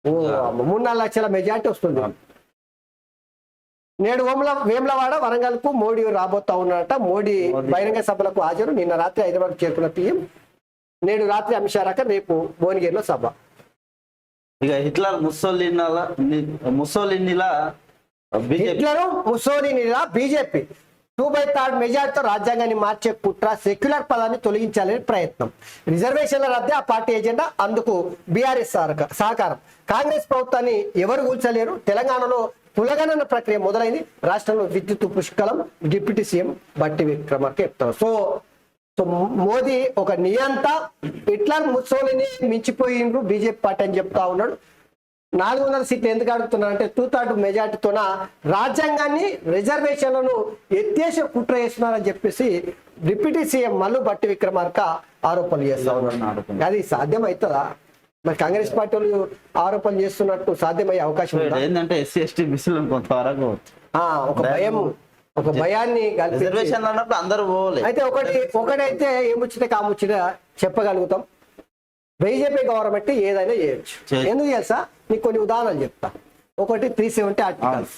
3-4 లక్షల మెజార్టీ వస్తుంది. నేడు వేములవాడ వరంగల్ కు మోడీ రాబోతా ఉన్నారట. మోడీ బహిరంగ సభలకు హాజరు. నిన్న రాత్రి హైదరాబాద్ చేరుకున్న పిఎం. నేడు రాత్రి అమిత్ షా రాక రేపు భువనగిరిలో సభ. ఇక హిట్లర్ ముస్సోలినీలా బీజేపీ 2/3 మెజార్టీతో రాజ్యాంగాన్ని మార్చే కుట్ర, సెక్యులర్ పదాన్ని తొలగించాలని ప్రయత్నం, రిజర్వేషన్ల రద్దే ఆ పార్టీ ఎజెండా, అందుకు బీఆర్ఎస్ సహకారం. కాంగ్రెస్ ప్రభుత్వాన్ని ఎవరు కూల్చలేరు. తెలంగాణలో కులగణన ప్రక్రియ మొదలైంది. రాష్ట్రంలో విద్యుత్ పుష్కలం. డిప్యూటీ సీఎం బట్టి విక్రమార్క చెప్తారు. సో మోదీ ఒక నియంత, హిట్లర్ ముస్సోలిని మించిపోయిండ్రు బీజేపీ పార్టీ అని చెప్తా ఉన్నాడు. 400 సీట్లు ఎందుకు అడుగుతున్నారంటే 2/3 మెజార్టీతోన రాజ్యాంగాన్ని, రిజర్వేషన్లను ఎత్తేసి కుట్ర చేస్తున్నారని చెప్పేసి డిప్యూటీ సీఎం మల్లు బట్టి విక్రమార్క ఆరోపణలు చేస్తా ఉన్నాడు. అది సాధ్యమవుతుందా? మరి కాంగ్రెస్ పార్టీ వాళ్ళు ఆరోపణలు చేస్తున్నట్టు సాధ్యమయ్యే అవకాశం ఏంటంటే ఎస్సీ ఎస్టీ బీసీలు కొంతవరకు ఒక భయాన్ని రిజర్వేషన్ అన్నప్పుడు అందరూ పోలే. అయితే ఒకటైతే ఏముచ్చితే కాముచ్చితే చెప్పగలుగుతాం, బీజేపీ గవర్నమెంట్ ఏదైనా చేయొచ్చు. ఎందుకు తెలుసా? నీకు కొన్ని ఉదాహరణలు చెప్తా. ఒకటి 370 ఆర్టికల్స్,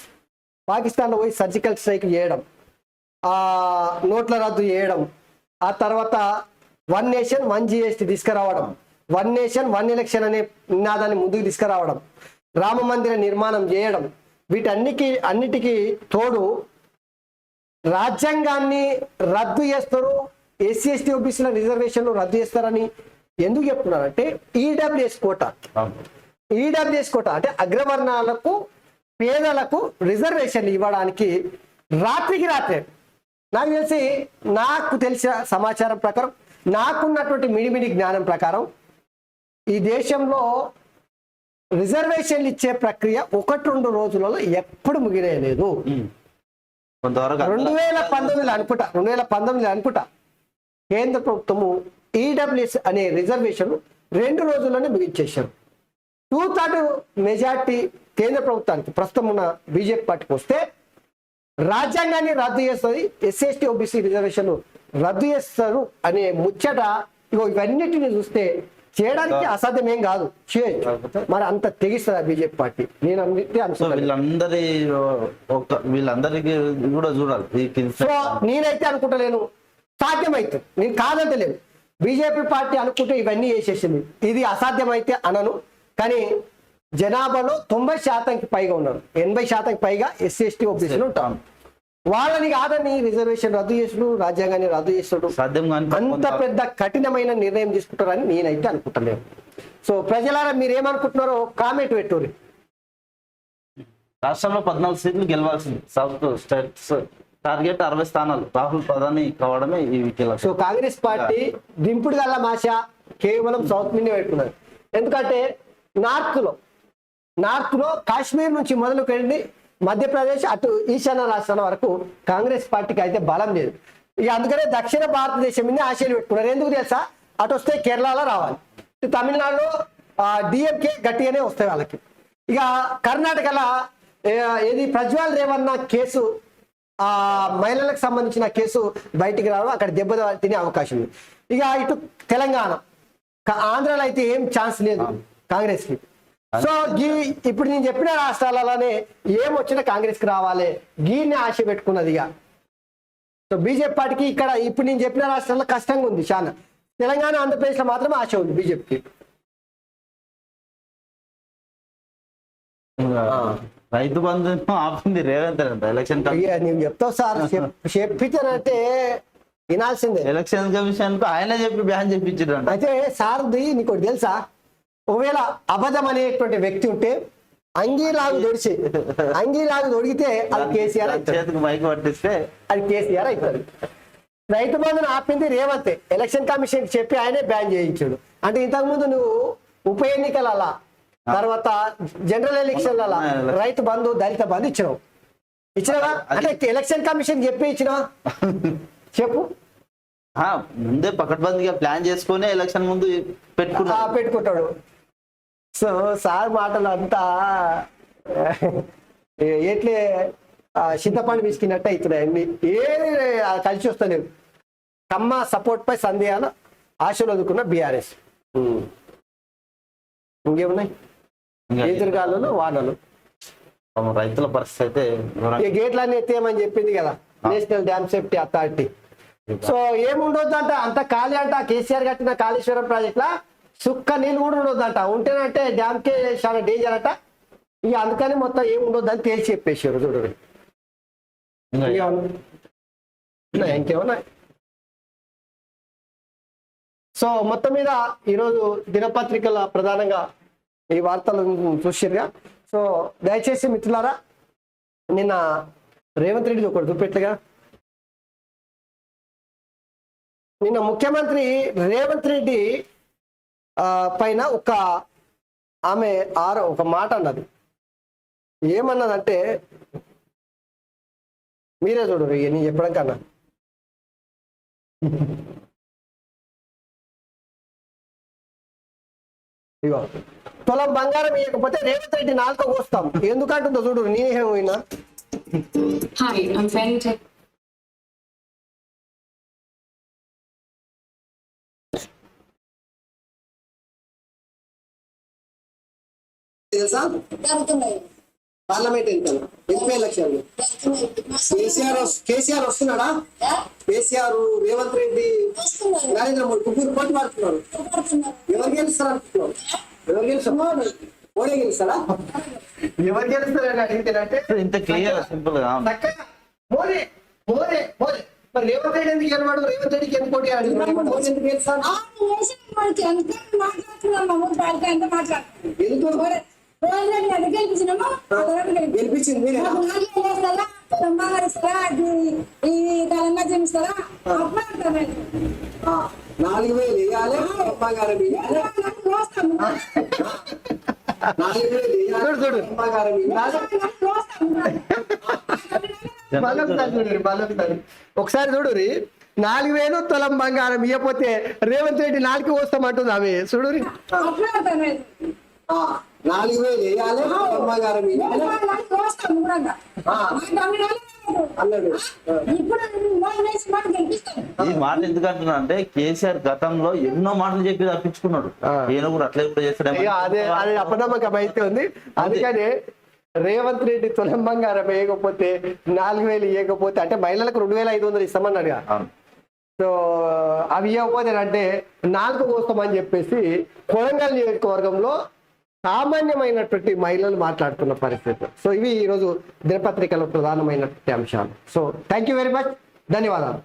పాకిస్తాన్ లో పోయి సర్జికల్ స్ట్రైక్ చేయడం, నోట్ల రద్దు చేయడం, ఆ తర్వాత 1 నేషన్ 1 GST తీసుకురావడం, 1 నేషన్ 1 ఎలక్షన్ అనే నినాదాన్ని ముందుకు తీసుకురావడం, రామ మందిర నిర్మాణం చేయడం, వీటన్నిటికీ తోడు రాజ్యాంగాన్ని రద్దు చేస్తారు, ఎస్సీ ఎస్టీ ఓబీసీల రిజర్వేషన్ రద్దు చేస్తారని ఎందుకు చెప్తున్నారంటే ఈడబ్ల్యూఎస్ కోటా. ఈడబ్ల్యూఎస్ కోటా అంటే అగ్రవర్ణాలకు పేదలకు రిజర్వేషన్ ఇవ్వడానికి రాత్రికి రాత్రే, నాకు తెలిసి నాకు తెలిసిన సమాచారం ప్రకారం, నాకున్నటువంటి మిడిమిడి జ్ఞానం ప్రకారం ఈ దేశంలో రిజర్వేషన్లు ఇచ్చే ప్రక్రియ 1-2 రోజులలో ఎప్పుడు ముగియలేదు. కొంతవరకు 2019 అనుకుంటా కేంద్ర ప్రభుత్వము ఈడబ్ల్యూఎస్ అనే రిజర్వేషన్ 2 రోజుల్లోనే ముగించేశారు. 2/3 మెజార్టీ కేంద్ర ప్రభుత్వానికి ప్రస్తుతం ఉన్న బీజేపీ పార్టీకి వస్తే రాజ్యాంగాన్ని రద్దు చేస్తుంది, ఎస్సీ ఎస్టీ ఓబీసీ రిజర్వేషన్ రద్దు చేస్తారు అనే ముచ్చట ఇవన్నిటిని చూస్తే చేయడానికి అసాధ్యం ఏం కాదు, చేయొచ్చు. మరి అంత తెగిస్తుంది బీజేపీ పార్టీ. నేను అందుకే అనుకుంటున్నాను. వీళ్ళందరికీ కూడా చూడాలి. సో నేనైతే అనుకుంటలేను, సాధ్యమైతే నేను కాదంటలేను. బీజేపీ పార్టీ అనుకుంటే ఇవన్నీ చేసేసింది, ఇది అసాధ్యమైతే అనను. కానీ జనాభాలో 90% పైగా ఉన్నారు, 80% పైగా ఎస్సీ ఎస్టీ ఓబీసీలు ఉంటారు. వాళ్ళని కాదని రిజర్వేషన్ రద్దు చేసుడు, రాజ్యాంగాన్ని రద్దు చేసుడు సాధ్యం అంత పెద్ద కఠినమైన నిర్ణయం తీసుకుంటారని నేనైతే అనుకుంటలేను. సో ప్రజలారా మీరేమనుకుంటున్నారో కామెంట్ పెట్టుర్రి. రాష్ట్రంలో 14 సీట్లు గెలవాల్సింది. సౌత్ స్టేట్స్ టార్గెట్ 60 స్థానాలు. రాహుల్ ప్రధాని కావడమే ఈ కీలకం. సో కాంగ్రెస్ పార్టీ దింపుడు గల్ల మాష కేవలం సౌత్ మీదే పెట్టుకున్నారు. ఎందుకంటే నార్త్ లో కాశ్మీర్ నుంచి మొదలుకెళ్ళి మధ్యప్రదేశ్ అటు ఈశాన్య రాష్ట్రాల వరకు కాంగ్రెస్ పార్టీకి అయితే బలం లేదు. ఇక అందుకనే దక్షిణ భారతదేశం మీద ఆశలు పెట్టుకున్నారు. ఎందుకు తెలుసా, అటు వస్తే కేరళలో రావాలి, తమిళనాడులో డిఎంకే గట్టిగానే వస్తాయి వాళ్ళకి. ఇక కర్ణాటకలో ఏది ప్రజ్వల్ రేవన్న కేసు, ఆ మహిళలకు సంబంధించిన కేసు బయటికి రావడం, అక్కడ దెబ్బ తినే అవకాశం ఉంది. ఇక ఇటు తెలంగాణ, ఆంధ్రాలో అయితే ఏం ఛాన్స్ లేదు కాంగ్రెస్ కి. సో ఇప్పుడు నేను చెప్పిన రాష్ట్రాలలోనే ఏమొచ్చినా కాంగ్రెస్ కి రావాలి, గీని ఆశ పెట్టుకున్నది. ఇక సో బీజేపీ పార్టీకి ఇక్కడ ఇప్పుడు నేను చెప్పిన రాష్ట్రాల్లో కష్టంగా ఉంది చాలా. తెలంగాణ ఆంధ్రప్రదేశ్ లో మాత్రం ఆశ ఉంది బీజేపీకి. రైతు బంధు ఆపింది రేవంత్ రెడ్డి ఎలక్షన్. నువ్వు చెప్తావు సార్, చెప్పించానంటే వినాల్సిందే. ఎలక్షన్ కమిషన్ కు ఆయన చెప్పి బ్యాన్ చెప్పించారు. అయితే సార్ది నీకు తెలుసా, ఒకవేళ అబద్ధం అనేటువంటి వ్యక్తి ఉంటే అంగీలాగు దొడిగితే అది కేసీఆర్ చేతికి మైక్ పట్టిస్తే అది కేసీఆర్ అవుతుంది. రైతు బంధును ఆపింది రేవంతే, ఎలక్షన్ కమిషన్ చెప్పి ఆయనే బ్యాన్ చేయించాడు. అంటే ఇంతకుముందు నువ్వు ఉప ఎన్నికల తర్వాత జనరల్ ఎలక్షన్ల రైతు బంధు దళిత బంధు ఇచ్చినవా? అంటే ఎలక్షన్ కమిషన్ చెప్పి ఇచ్చినవా చెప్పు. ముందే పకడ్బందీగా ప్లాన్ చేసుకుని ఎలక్షన్ ముందు పెట్టుకుంటాడు. సో సార్ మాటలు అంతా ఎట్లే చింతపండు విసికినట్టు అవుతున్నాయి అన్ని, ఏది కలిసి వస్తలేదు. కమ్మ సపోర్ట్ పై సందేహాలు ఆశలు వదుకున్న బీఆర్ఎస్. ఇంకేమున్నాయి, ఎదురుగాలు వానలు. రైతుల పరిస్థితి అయితే గేట్లన్నీ ఎత్తేయమని చెప్పింది కదా national dam safety authority. So ఏముండొద్దు అంట, అంత ఖాళీ అంట. కేసీఆర్ కట్టిన కాళేశ్వరం ప్రాజెక్ట్ లా సుక్క నీళ్ళు కూడా ఉండొద్దంట, ఉంటేనంటే డ్యామ్ కే చాలా డేంజర్ అంట. ఇక అందుకని మొత్తం ఏముండొద్దు అని తేల్చి చెప్పేసారు. చూడండి ఇంకేమన్నా. సో మొత్తం మీద ఈరోజు దినపత్రికల ప్రధానంగా ఈ వార్తలు చూసిరుగా. సో దయచేసి మిత్రులారా, నిన్న రేవంత్ రెడ్డి ఒకటి చూపెట్లుగా, నిన్న ముఖ్యమంత్రి రేవంత్ రెడ్డి పైన ఆమె ఒక మాట అన్నది. ఏమన్నదంటే మీరే చూడరు, నేను చెప్పడం కన్నా. ఇగో, తులం బంగారం ఇవ్వకపోతే రేవంత్ రెడ్డి నాలుక కోస్తాం ఎందుకంటుందో చూడు. నేనేమైనా తెలుసా, పార్లమెంట్ ఎన్నికలు, ఎంపీ ఎలక్షన్లు కేసీఆర్ వస్తున్నాడా? కేసీఆర్, రేవంత్ రెడ్డి, నరేంద్ర మోడీ ముగ్గురు పోటీ పడుతున్నారు. ఎవరు గెలుస్తారు అనుకుంటున్నారు? ఎవరు గెలుస్తారు? మోడీ గెలుస్తారా? ఎవరు గెలుస్తారని అడిగితేనంటే ఇంత క్లియర్ సింపుల్ గా మోడీ పోలే పోలే మరి రేవంత్ రెడ్డి ఎందుకు గెలవాడు? రేవంత్ రెడ్డికి ఎందుకు పోటీ ఆడుతున్నాడు? రేవంత్ రెడ్డి ఎందుకు గెలుస్తాడు? గెలిపించింది మీరే. ఆ, 4,000 ఇవ్వాలి, బంగారం ఇవ్వాలి. 4,000 ఇవ్వాలి, బంగారం ఇవ్వాలి. ఒకసారి చూడురి, 4,000 తులం బంగారం ఇవ్వకపోతే రేవంత్ రెడ్డి 4కి వస్తామంటుంది ఆమె. చూడురి, 4,000 వేయాలి, తులం బంగారం ఇవ్వాలి అన్నాడు. ఈ మాట ఎందుకు అంటున్నా అంటే కేసీఆర్ గతంలో ఎన్నో మాటలు చెప్పి తప్పించుకున్నాడు. ఈయన కూడా అట్లా ఎప్పుడు చేస్తాడేమో. అదే అదే అపనమ్మకం అయితే ఉంది. అందుకని రేవంత్ రెడ్డి తులం బంగారం వేయకపోతే 4,000 ఇవ్వకపోతే అంటే మహిళలకు 2,500 ఇస్తామన్నాడు. సో అవి ఇవ్వకపోతే అంటే 4 వస్తామని చెప్పేసి కొడంగల్ నియోజకవర్గంలో సామాన్యమైనటువంటి మహిళలు మాట్లాడుతున్న పరిస్థితి. సో ఇవి ఈరోజు దినపత్రికలో ప్రధానమైనటువంటి అంశాలు. So thank you very much, ధన్యవాదాలు.